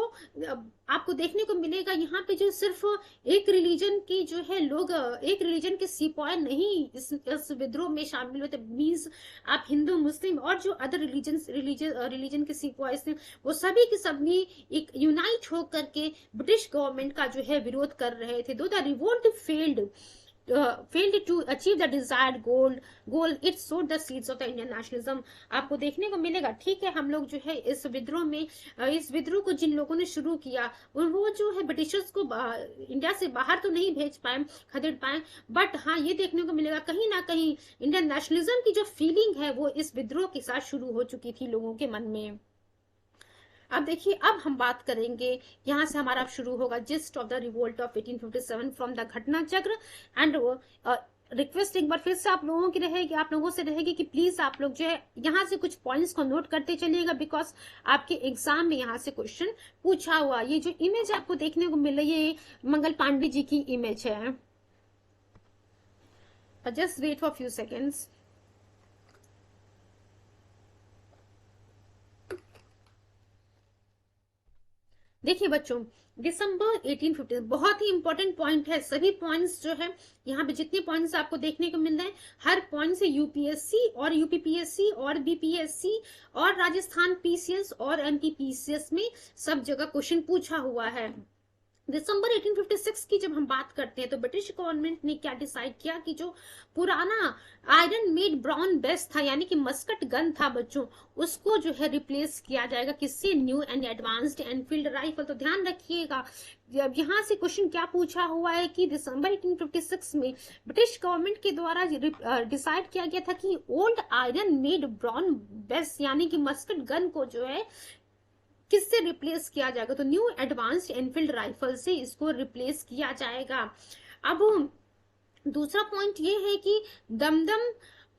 Speaker 1: आपको देखने को मिलेगा यहाँ पे जो सिर्फ एक रिलीजन की जो है लोग, एक रिलीजन के सिपाही नहीं इस विद्रोह में शामिल हुए थे। मीन्स आप हिंदू, मुस्लिम और जो अदर रिलीजन के सिपाही थे, वो सभी के सभी एक यूनाइट होकर के ब्रिटिश गवर्नमेंट का जो है विरोध कर रहे थे। दो the revolt failed to achieve the desired goal, it sowed the seeds of the Indian nationalism। आपको देखने को मिलेगा, ठीक है, हम लोग जो है इस विद्रोह में, इस विद्रोह को जिन लोगों ने शुरू किया वो जो है ब्रिटिशर्स को इंडिया से बाहर तो नहीं भेज पाए, खदेड़ पाए, बट हाँ ये देखने को मिलेगा कहीं ना कहीं इंडियन नेशनलिज्म की जो फीलिंग है वो इस विद्रोह के साथ शुरू हो चुकी थी लोगों के मन में। अब देखिए, अब हम बात करेंगे, यहाँ से हमारा शुरू होगा gist of the revolt of 1857 from the Ghatna चक्र। एंड रिक्वेस्ट एक बार फिर से आप लोगों की रहेगी, आप लोगों से रहेगी कि प्लीज आप लोग जो है यहाँ से कुछ पॉइंट्स को नोट करते चलिएगा, बिकॉज आपके एग्जाम में यहाँ से क्वेश्चन पूछा हुआ। ये जो इमेज आपको देखने को मिल रही है, ये मंगल पांडे जी की इमेज है। Just wait for few seconds. देखिए बच्चों, दिसंबर 1850 बहुत ही इंपॉर्टेंट पॉइंट है। सभी पॉइंट्स जो है यहाँ पे जितने पॉइंट्स आपको देखने को मिल रहे हैं, हर पॉइंट से यूपीएससी और यूपीपीएससी और बीपीएससी और राजस्थान पीसीएस और एनटीपीसीएस में सब जगह क्वेश्चन पूछा हुआ है। दिसंबर 1856 की जब हम बात करते हैं तो ब्रिटिश गवर्नमेंट ने क्या डिसाइड किया कि जो पुराना आयरन मेड ब्राउन बेस था, यानी कि मस्कट गन था बच्चों, उसको जो है रिप्लेस किया जाएगा किससे, new and advanced Enfield rifle. तो ध्यान रखिएगा, जब यहाँ से क्वेश्चन क्या पूछा हुआ है कि दिसंबर 1856 में ब्रिटिश गवर्नमेंट के द्वारा डिसाइड किया गया था कि old iron made brown base यानी कि मस्कट गन को जो है किससे रिप्लेस किया जाएगा, तो न्यू एडवांस्ड एनफील्ड राइफल से इसको रिप्लेस किया जाएगा। अब दूसरा पॉइंट ये है कि Dumdum,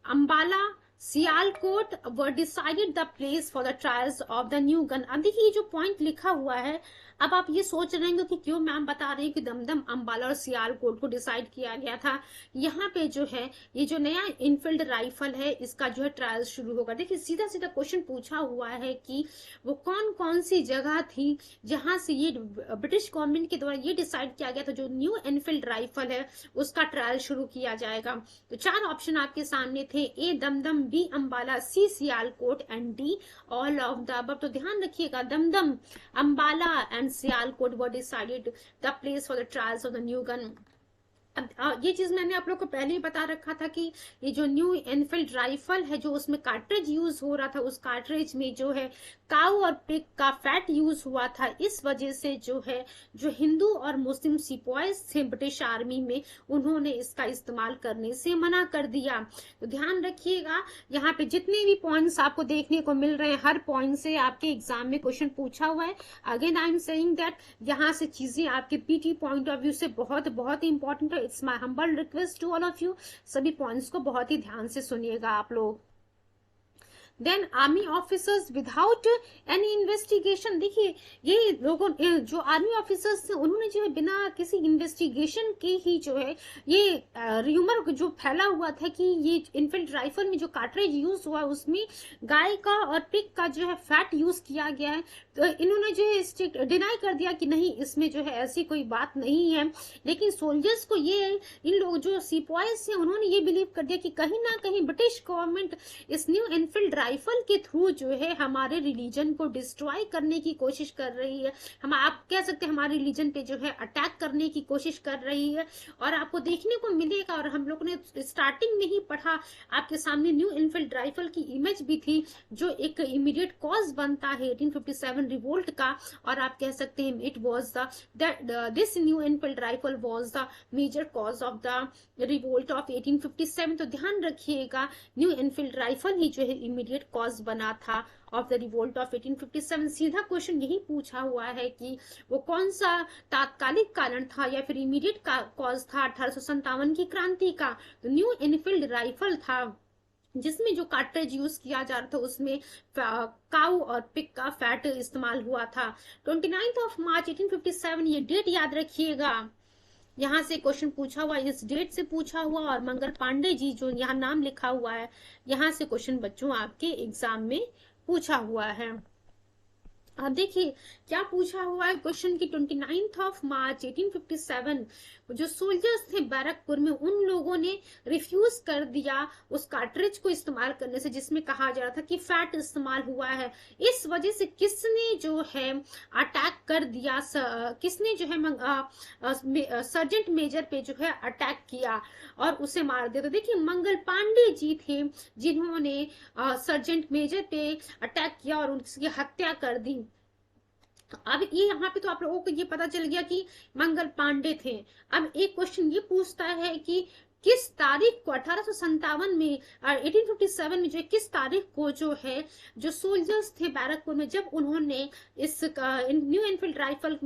Speaker 1: Ambala, Sialkot were decided the place for the trials of the new gun. अब देखिए ये जो पॉइंट लिखा हुआ है, अब आप ये सोच रहे हैं कि क्यों मैम बता रही है कि दमदम, अंबाला और सियालकोट को डिसाइड किया गया था। यहाँ पे जो है ये जो नया इनफील्ड राइफल है इसका जो है ट्रायल शुरू होगा। देखिए सीधा सीधा क्वेश्चन पूछा हुआ है कि वो कौन कौन सी जगह थी जहां से ये ब्रिटिश गवर्नमेंट के द्वारा ये डिसाइड किया गया था जो न्यू इनफील्ड राइफल है उसका ट्रायल शुरू किया जाएगा। तो चार ऑप्शन आपके सामने थे, A Dumdum, B Ambala, C Sialkot and D all of the above. तो ध्यान रखिएगा, Dumdum, Ambala and Sialkot were decided the place for the trials of the new gun। अब ये चीज मैंने आप लोग को पहले ही बता रखा था कि ये जो न्यू एनफील्ड राइफल है जो उसमें कार्ट्रिज यूज हो रहा था, उस कार्ट्रिज में जो है काऊ और पिग का फैट यूज हुआ था। इस वजह से जो है जो हिंदू और मुस्लिम सिपाहीज थे ब्रिटिश आर्मी में, उन्होंने इसका इस्तेमाल करने से मना कर दिया। तो ध्यान रखिएगा, यहाँ पे जितने भी पॉइंट्स आपको देखने को मिल रहे हैं हर पॉइंट से आपके एग्जाम में क्वेश्चन पूछा हुआ है। Again I am saying that यहाँ से चीजें आपके पीटी पॉइंट ऑफ व्यू से बहुत बहुत इंपॉर्टेंट है। It's my humble request to all of you, सभी पॉइंट्स को बहुत ही ध्यान से सुनिएगा आप लोग। Then army officers without any investigation, देखिए ये लोगों जो आर्मी ऑफिसर्स थे उन्होंने जो है बिना किसी इन्वेस्टिगेशन के ही जो है ये र्यूमर जो फैला हुआ था कि ये इनफिल्ड राइफल में जो कार्ट्रिज यूज हुआ उसमें गाय का और पिग का जो है फैट यूज किया गया है। तो इन्होंने जो है स्ट्रिक्ट डिनाई कर दिया कि नहीं इसमें जो है ऐसी कोई बात नहीं है। लेकिन सोल्जर्स को ये इन लोग जो सिपाहीज हैं उन्होंने ये बिलीव कर दिया कि कहीं ना कहीं ब्रिटिश गवर्नमेंट इस न्यू इनफील्ड राइफल के थ्रू जो है हमारे रिलीजन को डिस्ट्रॉय करने की कोशिश कर रही है, हम आप कह सकते हैं हमारे रिलीजन पे जो है अटैक करने की कोशिश कर रही है। और आपको देखने को मिलेगा, और हम लोग ने स्टार्टिंग में ही पढ़ा, आपके सामने न्यू इनफील्ड राइफल की इमेज भी थी जो एक इमीडिएट कॉज बनता है 1857 रिवोल्ट का। और आप कह सकते हैं it was the this new Enfield rifle was the major cause of the revolt of 1857। तो ध्यान रखिएगा न्यू इनफील्ड राइफल ही जो है इमीडिएट कॉज बना था ऑफ द रिवोल्ट ऑफ 1857। सीधा क्वेश्चन यही पूछा हुआ है कि वो कौन सा तात्कालिक कारण था या फिर इमीडिएट कॉज था 1857 की क्रांति का। तो न्यू इनफील्ड राइफल था जिसमें जो कार्ट्रिज यूज किया जा रहा था उसमें काऊ और पिग का फैट इस्तेमाल हुआ था। 29 ऑफ मार्च 1857, ये डेट याद रखिएगा, यहाँ से क्वेश्चन पूछा हुआ, इस डेट से पूछा हुआ। और मंगल पांडे जी जो यहाँ नाम लिखा हुआ है, यहाँ से क्वेश्चन बच्चों आपके एग्जाम में पूछा हुआ है। अब देखिए क्या पूछा हुआ है क्वेश्चन की 29 ऑफ मार्च 1857 जो सोल्जर्स थे बैरकपुर में उन लोगों ने रिफ्यूज कर दिया उस कार्ट्रिज को इस्तेमाल करने से जिसमें कहा जा रहा था कि फैट इस्तेमाल हुआ है। इस वजह से किसने जो है अटैक कर दिया, किसने जो है सर्जेंट मेजर पे जो है अटैक किया और उसे मार दिया। तो देखिए मंगल पांडे जी थे जिन्होंने सर्जेंट मेजर पे अटैक किया और उसकी हत्या कर दी। अब ये यहाँ पे तो आप लोगों को ये पता चल गया कि मंगल पांडे थे। अब एक क्वेश्चन ये पूछता है कि किस तारीख को 1857 में 1857 में जो किस तारीख को जो है जो सोल्जर्स थे बैरकपुर में जब उन्होंने इस न्यू एनफील्ड राइफल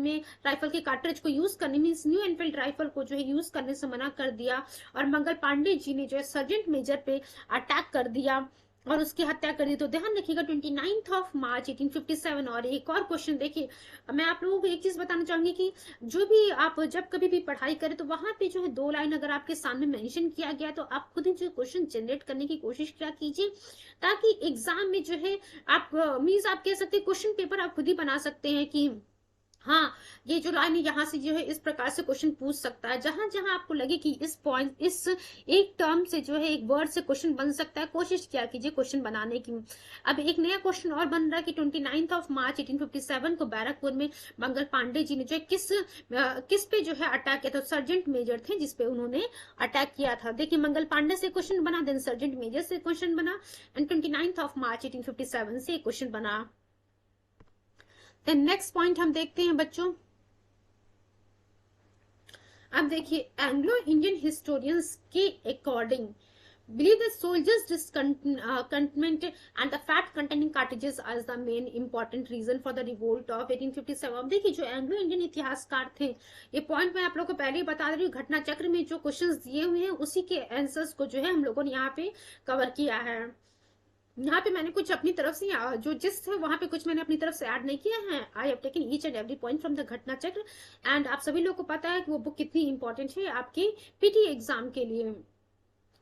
Speaker 1: के कार्ट्रिज को यूज करने मींस न्यू एनफील्ड राइफल को जो है यूज करने से मना कर दिया और मंगल पांडे जी ने जो है सर्जेंट मेजर पे अटैक कर दिया और उसकी हत्या कर दी। तो ध्यान रखिएगा 29 ऑफ मार्च 1857। और एक और क्वेश्चन देखिए, मैं आप लोगों को एक चीज बताना चाहूंगी कि जो भी आप जब कभी भी पढ़ाई करें तो वहां पे जो है 2 लाइन अगर आपके सामने मेंशन किया गया तो आप खुद ही जो क्वेश्चन जनरेट करने की कोशिश क्या कीजिए ताकि एग्जाम में जो है आप मीन्स आप कह सकते हैं क्वेश्चन पेपर आप खुद ही बना सकते हैं कि हाँ ये जो लाइन है यहाँ से जो है इस प्रकार से क्वेश्चन पूछ सकता है। जहां जहां आपको लगे कि इस पॉइंट इस एक टर्म से जो है एक वर्ड से क्वेश्चन बन सकता है कोशिश किया कीजिए क्वेश्चन बनाने की। अब एक नया क्वेश्चन और बन रहा है कि 29 ऑफ मार्च 1857 को बैरकपुर में मंगल पांडे जी ने जो है किस पे जो है अटैक किया था। सर्जेंट मेजर थे जिसपे उन्होंने अटैक किया था। देखिए मंगल पांडे से क्वेश्चन बना, देन सर्जेंट मेजर से क्वेश्चन बना एंड 29 ऑफ मार्च 1857 से क्वेश्चन बना। नेक्स्ट पॉइंट हम देखते हैं बच्चों। अब देखिए एंग्लो इंडियन हिस्टोरियंस के according believe the soldiers discontentment and the fat containing cartridges as the main important reason for the revolt of 1857। अब देखिए जो एंग्लो इंडियन इतिहासकार थे, ये पॉइंट मैं आप लोगों को पहले ही बता रही हूँ, घटना चक्र में जो क्वेश्चंस दिए हुए हैं उसी के आंसर्स को जो है हम लोगों ने यहाँ पे कवर किया है। यहाँ पे मैंने कुछ अपनी तरफ से जो जिस थे वहां पे कुछ मैंने अपनी तरफ से ऐड नहीं किया है। I have taken each and every point from the Ghatna चक्र एंड आप सभी लोगों को पता है कि वो बुक कितनी इंपॉर्टेंट है आपके पीटी एग्जाम के लिए।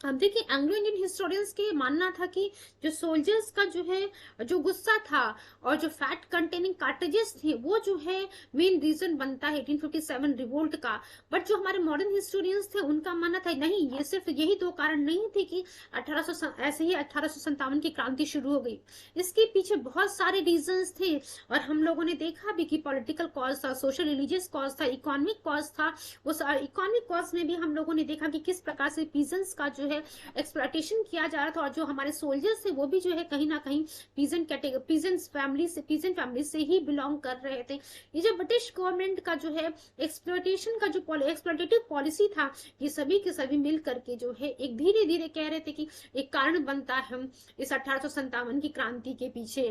Speaker 1: अब देखिए एंग्लो इंडियन हिस्टोरियंस के मानना था कि जो सोल्जर्स का जो है जो गुस्सा था और जो फैट कंटेनिंग कार्ट्रिजेस थे वो जो है मेन रीजन बनता है 1857 रिवोल्ट का। बट जो हमारे मॉडर्न हिस्टोरियंस थे उनका मानना था नहीं ये सिर्फ यही 2 कारण नहीं थे कि 1800 ऐसे ही 1857 की क्रांति शुरू हो गई, इसके पीछे बहुत सारे रीजंस थे। और हम लोगों ने देखा भी कि पॉलिटिकल कॉज था, सोशल रिलीजियस कॉज था, इकोनॉमिक कॉज था। उस इकोनॉमिक कॉज में भी हम लोगों ने देखा कि किस प्रकार से पीजेंट्स का जो है एक्सप्लॉयटेशन किया जा रहा था और जो हमारे सोल्जर्स थे वो भी जो है कहीं ना कहीं पीजेंट फैमिली से ही बिलोंग कर रहे थे। ये जो ब्रिटिश गवर्नमेंट का जो है एक्सप्लॉयटेशन का जो एक्सप्लॉयटेटिव पॉलिसी था ये सभी के सभी मिल करके जो है एक धीरे धीरे कह रहे थे कि एक कारण बनता है इस 1857 की क्रांति के पीछे।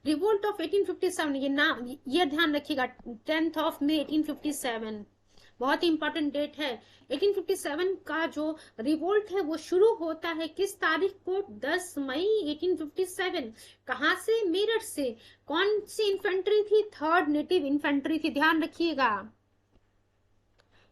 Speaker 1: रिवोल्ट ऑफ 1857 ये नाम ये ध्यान रखिएगा 10th ऑफ मई 1857 बहुत ही इंपॉर्टेंट डेट है। 1857 का जो रिवोल्ट है वो शुरू होता है किस तारीख को? 10 मई 1857। कहां से? मेरठ से। कौन सी इन्फेंट्री थी? थर्ड नेटिव इन्फेंट्री थी, ध्यान रखिएगा।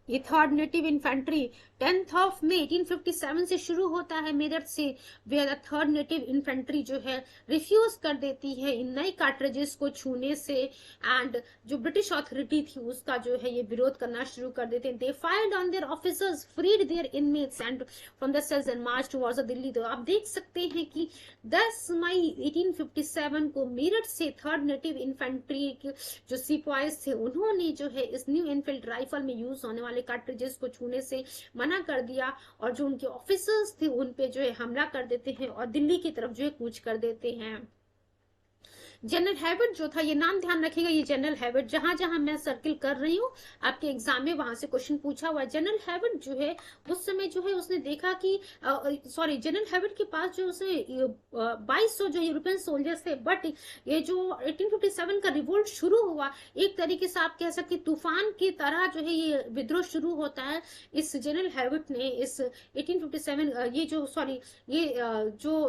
Speaker 1: ये third native infantry 10th of मई 1857 से शुरू होता है मेरठ से, where the third native infantry जो है रिफ्यूज कर देती है इन नई कार्ट्रिजेस को छूने से, एंड जो ब्रिटिश अथॉरिटी थी उसका जो है ये विरोध करना शुरू कर देते हैं। They fired on their officers, freed their inmates and from the cells and march towards Delhi. तो आप देख सकते हैं कि 10 मई 1857 को मेरठ से थर्ड नेटिव इन्फेंट्री के जो सिपाहीज थे उन्होंने जो है इस न्यू एनफील्ड राइफल में यूज होने वाले कार्ट्रिजेस को छूने से मना कर दिया, और जो उनके ऑफिसर्स थे उन पे जो है हमला कर देते हैं और दिल्ली की तरफ जो है कूच कर देते हैं। जनरल हैबिट जो था, ये नाम ध्यान रखिएगा, ये जनरल हैबिट जहां जहां मैं सर्किल कर रही हूँ आपके एग्जाम में वहां से क्वेश्चन पूछा हुआ है। जनरल हैबिट जो है उस समय जो है उसने देखा कि सॉरी, जनरल हैबिट के पास जो उसने 2200 जो यूरोपियन सोल्जर्स थे, बट ये जो 1857 का रिवोल्ट शुरू हुआ एक तरीके से आप कह सकते तूफान की तरह जो है ये विद्रोह शुरू होता है। इस जनरल हैबिट ने इस 1857 ये जो सॉरी ये जो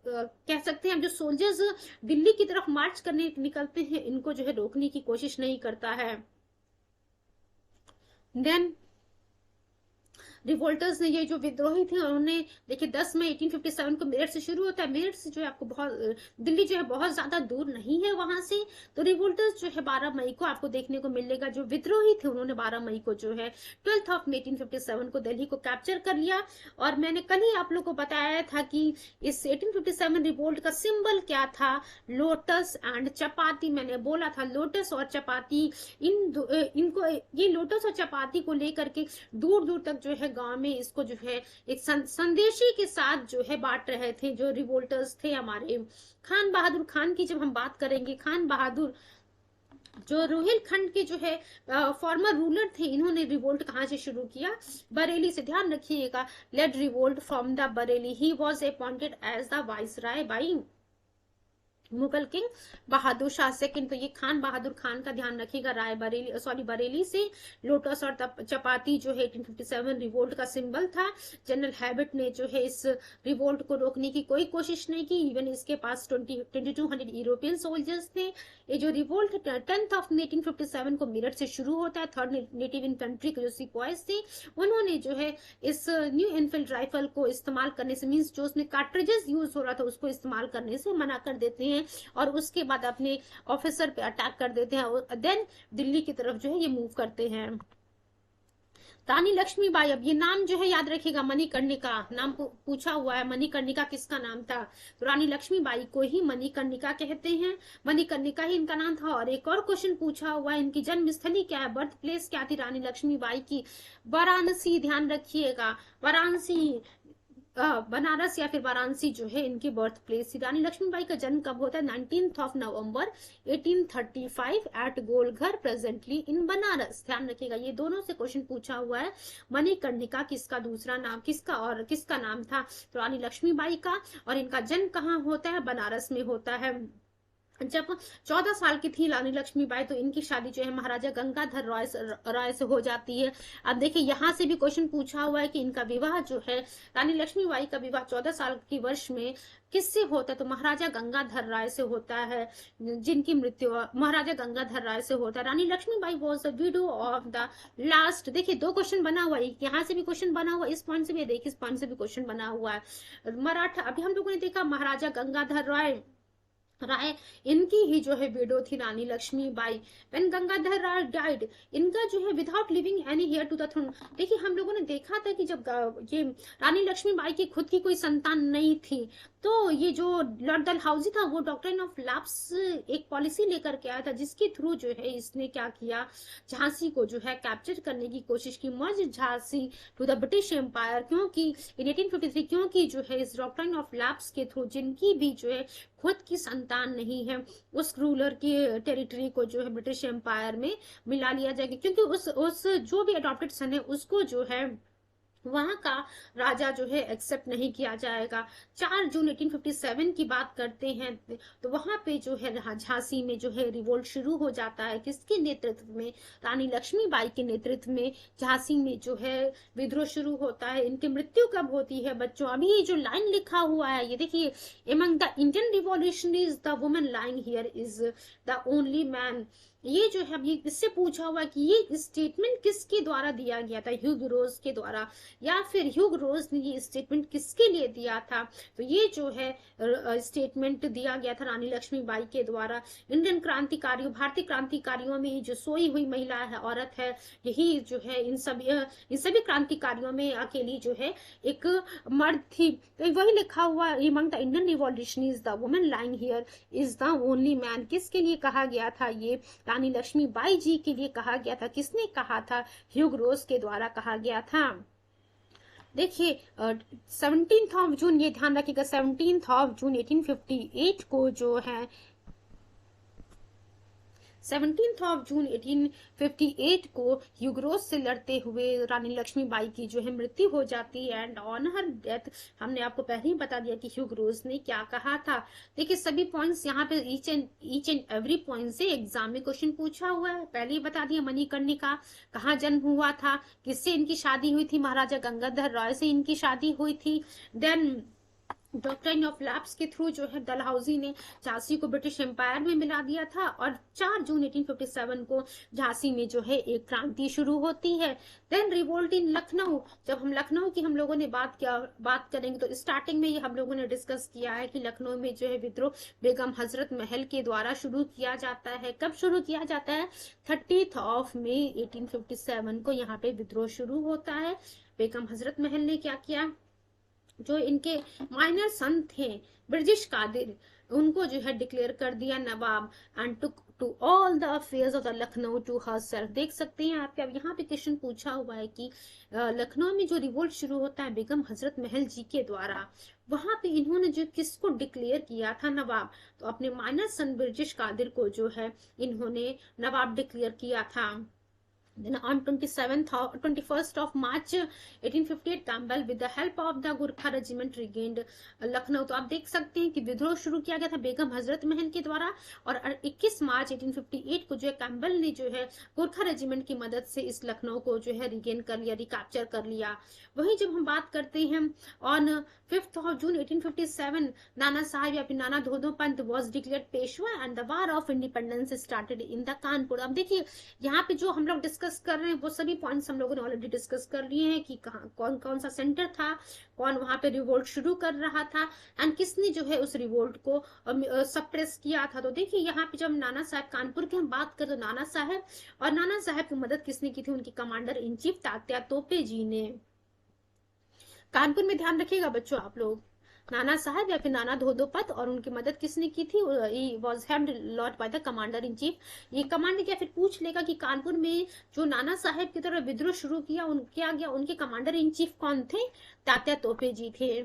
Speaker 1: कह सकते हैं जो सोल्जर्स दिल्ली की तरफ मार्च करने निकलते हैं इनको जो है रोकने की कोशिश नहीं करता है। देन रिवोल्टर्स ने, ये जो विद्रोही थे उन्होंने देखिए 10 मई 1857 को मेरठ से शुरू होता है। मेरठ से जो है आपको बहुत दिल्ली जो है बहुत ज्यादा दूर नहीं है वहां से, तो रिवोल्टर्स जो है 12 मई को आपको देखने को मिलेगा। जो विद्रोही थे उन्होंने 12 मई को जो है 12th ऑफ मई 1857 को दिल्ली को कैप्चर कर लिया। और मैंने कल ही आप लोग को बताया था कि इस 1857 रिवोल्ट का सिंबल क्या था? लोटस एंड चपाती। मैंने बोला था लोटस और चपाती, इनको ये लोटस और चपाती को लेकर के दूर दूर तक जो है गांव में इसको जो है एक संदेशी के साथ जो है बांट रहे थे जो रिवोल्टर्स थे हमारे। खान बहादुर खान की जब हम बात करेंगे, खान बहादुर जो रोहिलखंड के जो है फॉर्मर रूलर थे, इन्होंने रिवोल्ट कहां से शुरू किया? बरेली से। ध्यान रखिएगा, led revolt from the Bareilly. He was appointed as the viceroy by Mughal king Bahadur Shah second. तो ये खान बहादुर खान का ध्यान रखिएगा। रायबरेली सॉरी बरेली से। लोटस और चपाती जो है 1857 रिवोल्ट का सिंबल था। जनरल हैबिट ने जो है इस रिवोल्ट को रोकने की कोई कोशिश नहीं की, इवन इसके पास 2200 यूरोपियन सोल्जर्स थे। ये जो रिवोल्ट 10th ऑफ 1857 को मेरठ से शुरू होता है। थर्ड नेटिव इन्फेंट्री के जो सिपाहीज थे उन्होंने जो है इस न्यू एनफील्ड राइफल को इस्तेमाल करने से, मीन्स जो उसमें कार्ट्रिजेस यूज हो रहा था उसको इस्तेमाल करने से मना कर देते हैं और उसके बाद अपने ऑफिसर पे अटैक कर देते हैं और देन दिल्ली की तरफ जो है ये मूव करते हैं। रानी लक्ष्मीबाई, अब ये नाम जो है याद रखिएगा, मणिकर्णिका नाम पूछा हुआ है। मणिकर्णिका किसका नाम था? तो रानी लक्ष्मीबाई को ही मणिकर्णिका कहते हैं, मणिकर्णिका ही इनका नाम था। और एक और क्वेश्चन पूछा हुआ है, इनकी जन्मस्थली क्या है, बर्थ प्लेस क्या थी रानी लक्ष्मीबाई की? वाराणसी। ध्यान रखिएगा, वाराणसी, बनारस या फिर वाराणसी जो है इनकी बर्थ प्लेस थी। रानी लक्ष्मीबाई का जन्म कब होता है? 19 ऑफ नवंबर 1835 at Golghar presently in Banaras. ध्यान रखिएगा, ये दोनों से क्वेश्चन पूछा हुआ है। मणिकर्णिका किसका दूसरा नाम, किसका और किसका नाम था? तो रानी लक्ष्मीबाई का। और इनका जन्म कहाँ होता है? बनारस में होता है। जब 14 साल की थी रानी लक्ष्मीबाई तो इनकी शादी जो है महाराजा गंगाधर राय से हो जाती है। अब देखिए यहाँ से भी क्वेश्चन पूछा हुआ है कि इनका विवाह जो है, रानी लक्ष्मीबाई का विवाह 14 साल की वर्ष में किससे होता है? तो महाराजा गंगाधर राय से होता है, जिनकी मृत्यु महाराजा गंगाधर राय से होता है। Rani Lakshmibai was the widow of the last. देखिए दो क्वेश्चन बना हुआ है, यहाँ से भी क्वेश्चन बना हुआ है, इस पॉइंट से भी देखिए, इस पॉइंट से भी क्वेश्चन बना हुआ है। मराठा, अभी हम लोगों ने देखा महाराजा गंगाधर राय इनकी ही जो है विडो थी रानी लक्ष्मीबाई। व्हेन गंगाधर राय डाइड, इनका जो है without leaving any heir to the throne. देखिए हम लोगों ने देखा था कि जब ये रानी लक्ष्मीबाई की खुद की कोई संतान नहीं थी तो ये जो लॉर्ड डलहौजी था वो डॉक्ट्रिन ऑफ लैप्स एक पॉलिसी लेकर के आया था जिसके थ्रू जो है इसने क्या किया, झांसी को जो है कैप्चर करने की कोशिश की, merge Jhansi to the British empire. क्योंकि इन 1853 क्योंकि जो है इस डॉक्ट्रिन ऑफ लैप्स के थ्रू जिनकी भी जो है खुद की संतान नहीं है उस रूलर की टेरिटरी को जो है ब्रिटिश एम्पायर में मिला लिया जाएगा, क्योंकि उस जो भी अडॉप्टेड सन है उसको जो है वहां का राजा जो है एक्सेप्ट नहीं किया जाएगा। 4 जून 1857 की बात करते हैं तो वहां पे जो है झांसी में जो है रिवोल्ट शुरू हो जाता है। किसके नेतृत्व में? रानी लक्ष्मीबाई के नेतृत्व में झांसी में जो है विद्रोह शुरू होता है। इनकी मृत्यु कब होती है बच्चों? अभी ये जो लाइन लिखा हुआ है ये देखिए, among the Indian revolutionaries the women lying here is the only man. ये जो है अभी इससे पूछा हुआ कि ये स्टेटमेंट किसके द्वारा दिया गया था? ह्यूग रोज के द्वारा। या फिर ह्यूग रोज ने ये स्टेटमेंट किसके लिए दिया था? तो ये जो है स्टेटमेंट दिया गया था रानी लक्ष्मीबाई के द्वारा। इंडियन क्रांतिकारियों, भारतीय क्रांतिकारियों में जो सोई हुई महिला है, औरत है, यही जो है इन सभी क्रांतिकारियों में अकेली जो है एक मर्द थी। तो वही लिखा हुआ, among the Indian revolutionaries the women lying here is the only man. किसके लिए कहा गया था? ये रानी लक्ष्मीबाई जी के लिए कहा गया था। किसने कहा था? ह्यूग रोज के द्वारा कहा गया था। देखिए 17 जून, ये ध्यान रखिएगा, 17 जून 1858 को जो है 17 जून 1858 को ह्यूग से लड़ते हुए रानी लक्ष्मीबाई की जो है मृत्यु हो जाती है। एंड ऑन हर डेथ हमने आपको पहले ही बता दिया कि ह्यूग ने क्या कहा था। देखिए सभी पॉइंट्स यहाँ पे ईच एंड एवरी पॉइंट से एग्जाम में क्वेश्चन पूछा हुआ है। पहले ही बता दिया मणिकर्णिका कहाँ जन्म हुआ था, किससे इनकी शादी हुई थी? महाराजा गंगाधर रॉय से इनकी शादी हुई थी। देन डॉक्ट्राइन ऑफ लैप्स के थ्रू जो है डलहौजी ने झांसी को ब्रिटिश एम्पायर में मिला दिया था। और 4 जून 1857 को झांसी में जो है एक क्रांति शुरू होती है। देन रिवोल्ट इन लखनऊ। जब हम लखनऊ की हम लोगों ने बात करेंगे तो स्टार्टिंग में ये हम लोगों ने डिस्कस किया है कि लखनऊ में जो है विद्रोह बेगम हजरत महल के द्वारा शुरू किया जाता है। कब शुरू किया जाता है? 30 मई 1857 को यहाँ पे विद्रोह शुरू होता है। बेगम हजरत महल ने क्या किया? जो इनके माइनर सन थे ब्रिटिश कादिर, उनको जो है डिक्लेयर कर दिया Nawab. And to all the affairs of the Lucknow to herself. देख सकते हैं आपके, अब यहाँ पे क्वेश्चन पूछा हुआ है कि लखनऊ में जो रिवोल्ट शुरू होता है बेगम हजरत महल जी के द्वारा, वहां पे इन्होंने जो किसको डिक्लेयर किया था? नवाब। तो अपने माइनर सन ब्रिटिश कादिर को जो है इन्होंने नवाब डिक्लेयर किया था। Then on 21st of March 1858, Campbell with the help of the Gurkha regiment regained Lucknow. तो आप देख सकते हैं कि विद्रोह शुरू किया गया था बेगम हजरत महल के द्वारा। और 21 मार्च 1858 को जो है कैम्बल ने जो है गोरखा रेजिमेंट की मदद से इस लखनऊ को जो है रिगेन कर लिया, रिकैप्चर कर लिया। वहीं जब हम बात करते हैं ऑन 5 जून 1857, नाना साहब या फिर नाना धोधो Pant was declared Peshwa and the war of independence started in the Kanpur. अब देखिए यहाँ पे जो हम लोग डिस्कस कर रहे हैं वो सभी पॉइंट्स हम लोगों ने ऑलरेडी डिस्कस कर लिए हैं कि कहाँ कौन कौन सा सेंटर था, कौन वहां पे रिवोल्ट शुरू कर रहा था, एंड किसने जो है उस रिवोल्ट को सप्रेस किया था। तो देखिए यहाँ पे जब नाना साहब कानपुर की हम बात करें तो नाना साहब की मदद किसने की थी? उनकी कमांडर इन चीफ तात्या तोपे जी ने। कानपुर में ध्यान रखिएगा बच्चों आप लोग, नाना साहब या फिर नाना धोधोपंत, और उनकी मदद किसने की थी? Was held Lord by the commander in chief. ये कमांडर क्या फिर पूछ लेगा कि कानपुर में जो नाना साहब की तरफ विद्रोह शुरू किया क्या गया, उनके कमांडर इन चीफ कौन थे? तात्या तोपे जी थे।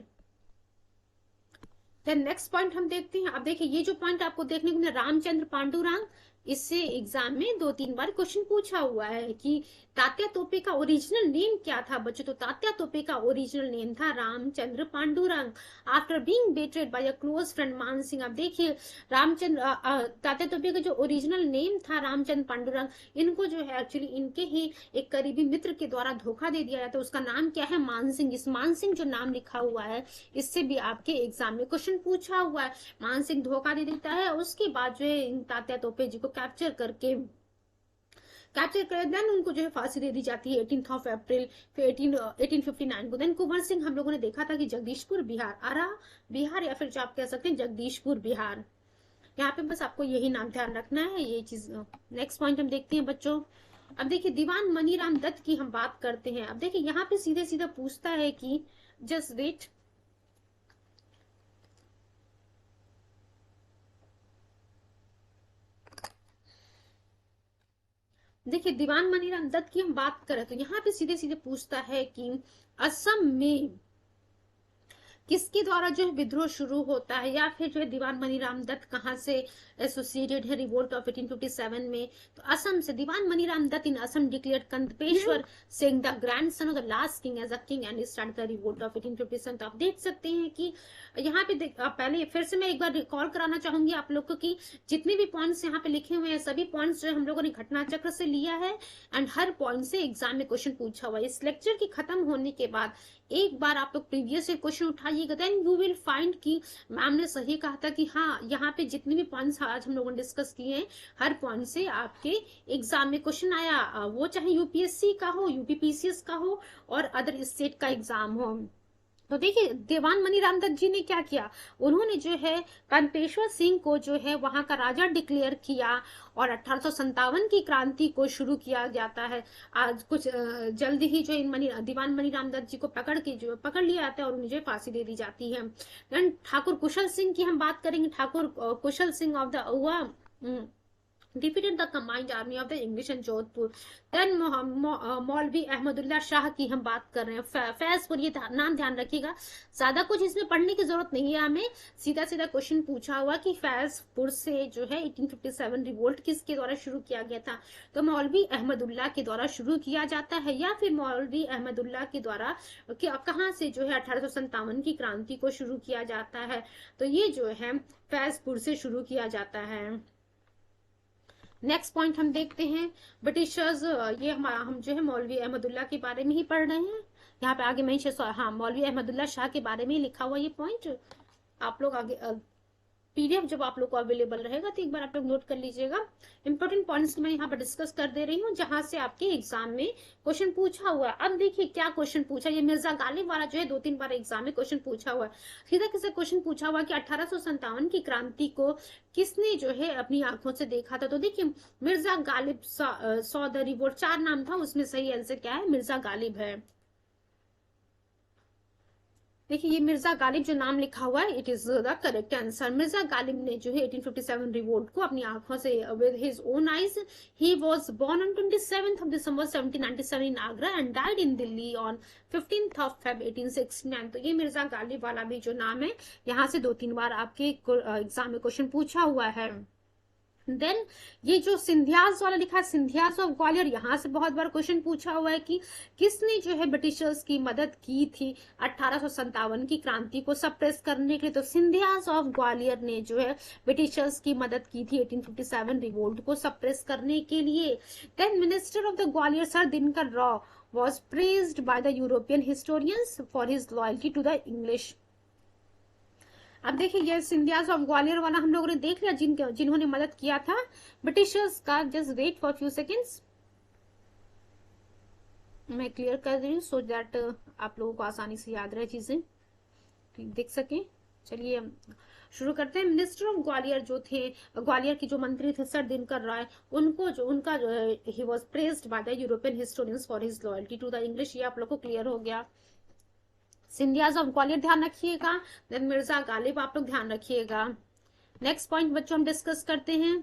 Speaker 1: देन नेक्स्ट पॉइंट हम देखते हैं। अब देखिए ये जो पॉइंट आपको देखने को मिला, रामचंद्र पांडुरंग, इससे एग्जाम में 2-3 बार क्वेश्चन पूछा हुआ है कि तात्या तोपे का ओरिजिनल नेम क्या था बच्चों? तो तात्या तोपे का ओरिजिनल नेम था Ramchandra Pandurang. After being betrayed by a close friend Man Singh. अब देखिए तात्या तोपे का जो ओरिजिनल नेम था रामचंद्र पांडुरंग, इनको जो है एक्चुअली इनके ही एक करीबी मित्र के द्वारा धोखा दे दिया जाता है। उसका नाम क्या है? मान सिंह। इस मान सिंह जो नाम लिखा हुआ है इससे भी आपके एग्जाम में क्वेश्चन पूछा हुआ है। मान सिंह धोखा दे देता है, उसके बाद जो है तात्या तोपे जी को कैप्चर कर देन उनको जो है फांसी दे दी जाती है 18 अप्रैल 1859 को। देन कुंवर सिंह हम लोगों ने देखा था कि जगदीशपुर बिहार, आरा बिहार, या फिर जो आप कह सकते हैं जगदीशपुर बिहार। यहाँ पे बस आपको यही नाम ध्यान रखना है, ये चीज। नेक्स्ट पॉइंट हम देखते हैं बच्चों। अब देखिए दीवान मनीराम दत्त की हम बात करते हैं। अब देखिए यहाँ पे सीधे सीधा पूछता है कि जस्ट वेट, देखिए दीवान मनीराम दत्त की हम बात करें तो यहाँ पे सीधे सीधे पूछता है कि असम में किसके द्वारा जो है विद्रोह शुरू होता है, या फिर जो है दीवान मनीराम दत्त कहाँ से एसोसिएटेड है रिवोल्ट ऑफ 1857 में? तो असम से Diwan Maniram Dutta in Assam declared Kandarpeswar Singh the grandson of the last king as a king and start the revolt of 1857। तो आप देख सकते हैं कि यहाँ पे पहले फिर से मैं एक बार रिकॉल कराना चाहूंगी आप लोग को कि जितने भी पॉइंट्स यहाँ पे लिखे हुए हैं सभी पॉइंट्स जो हम लोगों ने घटना चक्र से लिया है, एंड हर पॉइंट से एग्जाम में क्वेश्चन पूछा हुआ है। इस लेक्चर की खत्म होने के बाद एक बार आप लोग प्रीवियस क्वेश्चन उठाइएगा, देन यू विल फाइंड कि मैम ने सही कहा था कि हाँ यहाँ पे जितने भी पॉइंट्स आज हम लोगों ने डिस्कस किए हैं हर पॉइंट से आपके एग्जाम में क्वेश्चन आया, वो चाहे यूपीएससी का हो, यूपीपीसीएस का हो और अदर स्टेट का एग्जाम हो। तो देखिए दीवान मनीराम दत्त जी ने क्या किया, उन्होंने जो है कंपेश्वर सिंह को जो है वहां का राजा डिक्लेयर किया और 1857 की क्रांति को शुरू किया जाता है। आज कुछ जल्दी ही जो इन दीवान मनीराम दत्त जी को पकड़ लिया जाता है और उन्हें जो फांसी दे दी जाती है। देन ठाकुर कुशल सिंह की हम बात करेंगे। Thakur Kushal Singh of the defeated the combined army of the English and Jodhpur. Then Maulvi Ahmadullah Shah की हम बात कर रहे हैं। फैजपुर, ये नाम ध्यान रखिएगा, ज्यादा कुछ इसमें पढ़ने की जरूरत नहीं है हमें, सीधा सीधा क्वेश्चन पूछा हुआ कि फैजपुर से जो है 1857 रिवोल्ट किसके द्वारा शुरू किया गया था? तो मौलवी अहमदुल्ला के द्वारा शुरू किया जाता है, या फिर मौलवी अहमदुल्ला के द्वारा कहाँ से जो है 1857 की क्रांति को शुरू किया जाता है? तो ये जो है फैजपुर से शुरू किया जाता है। नेक्स्ट पॉइंट हम देखते हैं ब्रिटिशर्स। ये हम जो है मौलवी अहमदुल्ला के बारे में ही पढ़ रहे हैं। यहाँ पे आगे मैं हाँ मौलवी अहमदुल्ला शाह के बारे में ही लिखा हुआ ये पॉइंट। आप लोग आगे पीडीएफ जब आप लोग को अवेलेबल रहेगा तो एक बार आप लोग नोट कर लीजिएगा। इंपॉर्टेंट पॉइंट्स मैं यहाँ पर डिस्कस कर दे रही हूँ जहां से आपके एग्जाम में क्वेश्चन पूछा हुआ है। अब देखिए क्या क्वेश्चन पूछा, ये मिर्जा गालिब वाला जो है 2-3 बार एग्जाम में क्वेश्चन पूछा हुआ है। सीधा किसी क्वेश्चन पूछा हुआ कि 1857 की क्रांति को किसने जो है अपनी आंखों से देखा था? तो देखिए Mirza Ghalib saw the revolt, 4 नाम था उसमें, सही आंसर क्या है? मिर्जा गालिब है। देखिए ये मिर्जा गालिब जो नाम लिखा हुआ है, it is the correct answer. Mirza Ghalib ने जो है 1857 रिवोल्ट को अपनी आंखों से with his own eyes, he was born on 27th of December 1797 in Agra and died in Delhi on 15th of Feb 1869। तो ये मिर्जा गालिब वाला भी जो नाम है यहाँ से 2-3 बार आपके एग्जाम में क्वेश्चन पूछा हुआ है। देन ये जो सिंधियाज वाला लिखा है, सिंधियाज ऑफ ग्वालियर, यहाँ से बहुत बार क्वेश्चन पूछा हुआ है कि किसने जो है ब्रिटिशर्स की मदद की थी 1857 की क्रांति को सप्रेस करने के लिए? तो सिंधियाज ऑफ ग्वालियर ने जो है ब्रिटिशर्स की मदद की थी 1857 रिवोल्ट को सप्रेस करने के लिए। Then minister of the Gwalior sir Dinkar Rao was praised by the European historians for his loyalty to the English। अब देखिए ये सिंधियाज ऑफ ग्वालियर वाला हम लोगों ने देख लिया जिन्होंने मदद किया था ब्रिटिशर्स का। Just wait for few seconds, मैं क्लियर कर रही हूँ सो दैट आप लोगों को आसानी से याद रहे चीजें, देख सके। चलिए शुरू करते हैं। मिनिस्टर ऑफ ग्वालियर जो थे, ग्वालियर के जो मंत्री थे सर दिनकर राय, उनको जो उनका ही was praised by the European historians for his loyalty to the English. ये आप लोग को क्लियर हो गया। सिंधियाज ऑफ ग्वालियर ध्यान रखिएगा, देन मिर्जा गालिब आप लोग ध्यान रखिएगा। नेक्स्ट पॉइंट बच्चों हम डिस्कस करते हैं।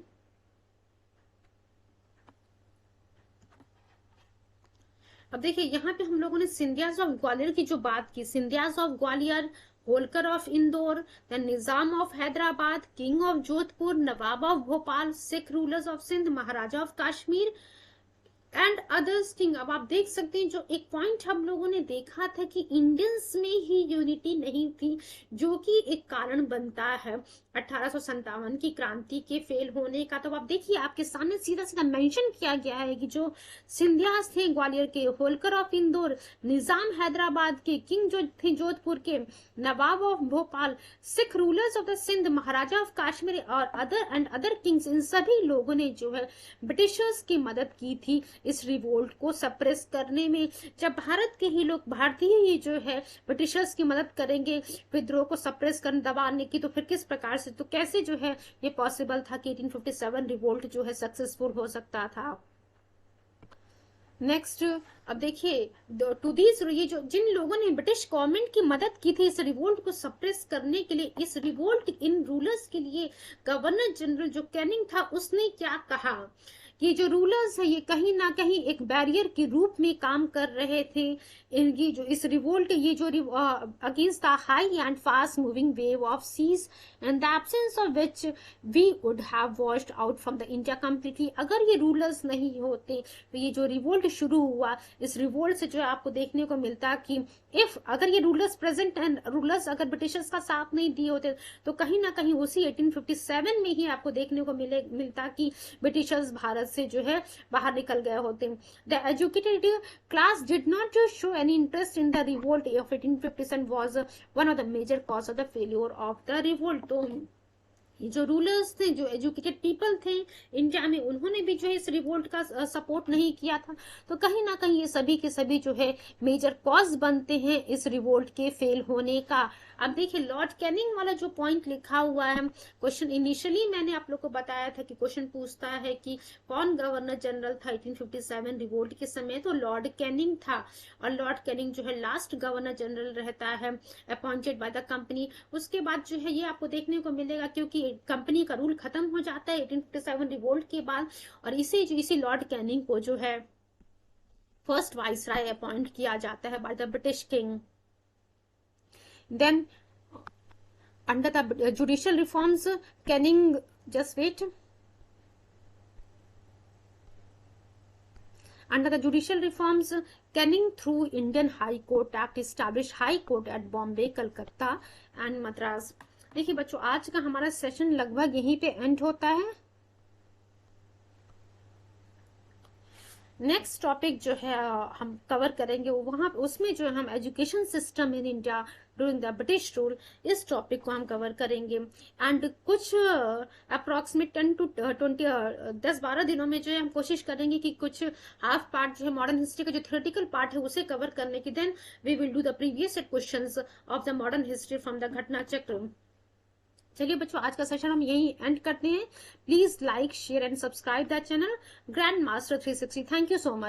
Speaker 1: अब देखिए यहाँ पे हम लोगों ने सिंधियाज ऑफ ग्वालियर की जो बात की, Scindias of Gwalior, Holkar of Indore, then Nizam of Hyderabad, king of Jodhpur, Nawab of Bhopal, Sikh rulers of Sindh, Maharaja of Kashmir and others king. अब आप देख सकते हैं जो एक पॉइंट हम लोगों ने देखा था कि इंडियंस में ही यूनिटी नहीं थी, जो कि एक कारण बनता है 1857 की क्रांति के फेल होने का। तो आप देखिए आपके सामने सीधा सीधा मेंशन किया गया है कि जो सिंधियास थे ग्वालियर के, होलकर ऑफ इंदौर, निजाम हैदराबाद के, किंग जो थे जोधपुर के, Nawab of Bhopal, Sikh rulers of the Sindh, Maharaja of Kashmir और अदर किंग्स, इन सभी लोगों ने जो है ब्रिटिशर्स की मदद की थी इस रिवोल्ट को सप्रेस करने में। जब भारत के ही लोग, भारतीय ही जो है ब्रिटिशर्स की मदद करेंगे विद्रोह को सप्रेस करने, दबाने की, तो फिर किस प्रकार से, तो कैसे जो है ये पॉसिबल था कि 1857 रिवोल्ट जो है सक्सेसफुल हो सकता था। नेक्स्ट अब देखिए टू दीज, ये जो जिन लोगों ने ब्रिटिश गवर्नमेंट की मदद की थी इस रिवोल्ट को सप्रेस करने के लिए, इस रिवोल्ट इन रूलर्स के लिए गवर्नर जनरल जो कैनिंग था उसने क्या कहा कि जो रूलर्स है ये कहीं ना कहीं एक बैरियर के रूप में काम कर रहे थे इनकी जो इस रिवोल्ट, ये जो against the high and fast moving wave of seas and the absence of which we would have washed out from the India completely. अगर ये रूलर्स नहीं होते तो ये जो रिवोल्ट शुरू हुआ, इस रिवोल्ट से जो है आपको देखने को मिलता कि इफ अगर ये रूलर्स प्रेजेंट एंड रूलर्स अगर ब्रिटिशर्स का साथ नहीं दिए होते तो कहीं ना कहीं उसी 1857 में ही आपको देखने को मिलता कि ब्रिटिशर्स भारत से जो है बाहर निकल गए होते। The educated class did not show any interest in the revolt of 1857 was one of the major cause of the failure of the revolt. तो जो रूलर्स थे, जो एजुकेटेड पीपल थे इंडिया में, उन्होंने भी जो है इस रिवोल्ट का सपोर्ट नहीं किया था। तो कहीं ना कहीं ये सभी के सभी जो है मेजर कॉज बनते हैं इस रिवोल्ट के फेल होने का। अब देखिए लॉर्ड कैनिंग वाला जो पॉइंट लिखा हुआ है, क्वेश्चन इनिशियली मैंने आप लोग को बताया था कि क्वेश्चन पूछता है कि कौन गवर्नर जनरल था 1857 रिवोल्ट के समय, तो लॉर्ड कैनिंग था। और लॉर्ड कैनिंग जो है लास्ट गवर्नर जनरल रहता है अपॉइंटेड बाय द कंपनी। उसके बाद जो है ये आपको देखने को मिलेगा क्योंकि कंपनी का रूल खत्म हो जाता है 1857 रिवोल्ट के बाद, और इसी लॉर्ड कैनिंग को जो है फर्स्ट वाइसराय अपॉइंट किया जाता है by the British king. Then under the judicial reforms, Canning, just wait. Under the judicial reforms, Canning through Indian High Court Act established High Court at Bombay, Calcutta and Madras। देखिए बच्चों आज का हमारा session लगभग यहीं पे and होता है। नेक्स्ट टॉपिक जो है हम कवर करेंगे वहां उसमें जो है हम education system in India during the British rule, इस टॉपिक को हम कवर करेंगे। एंड कुछ अप्रॉक्सीमेट 10 to 20 10-12 दिनों में जो है हम कोशिश करेंगे कि कुछ हाफ पार्ट जो है मॉडर्न हिस्ट्री का जो थ्योरेटिकल पार्ट है उसे कवर करने की। Then we will do the previous questions of the modern history from the Ghatna Chakra. चलिए बच्चों आज का सेशन हम यही एंड करते हैं। Please like share and subscribe the channel grand master 360। Thank you so much.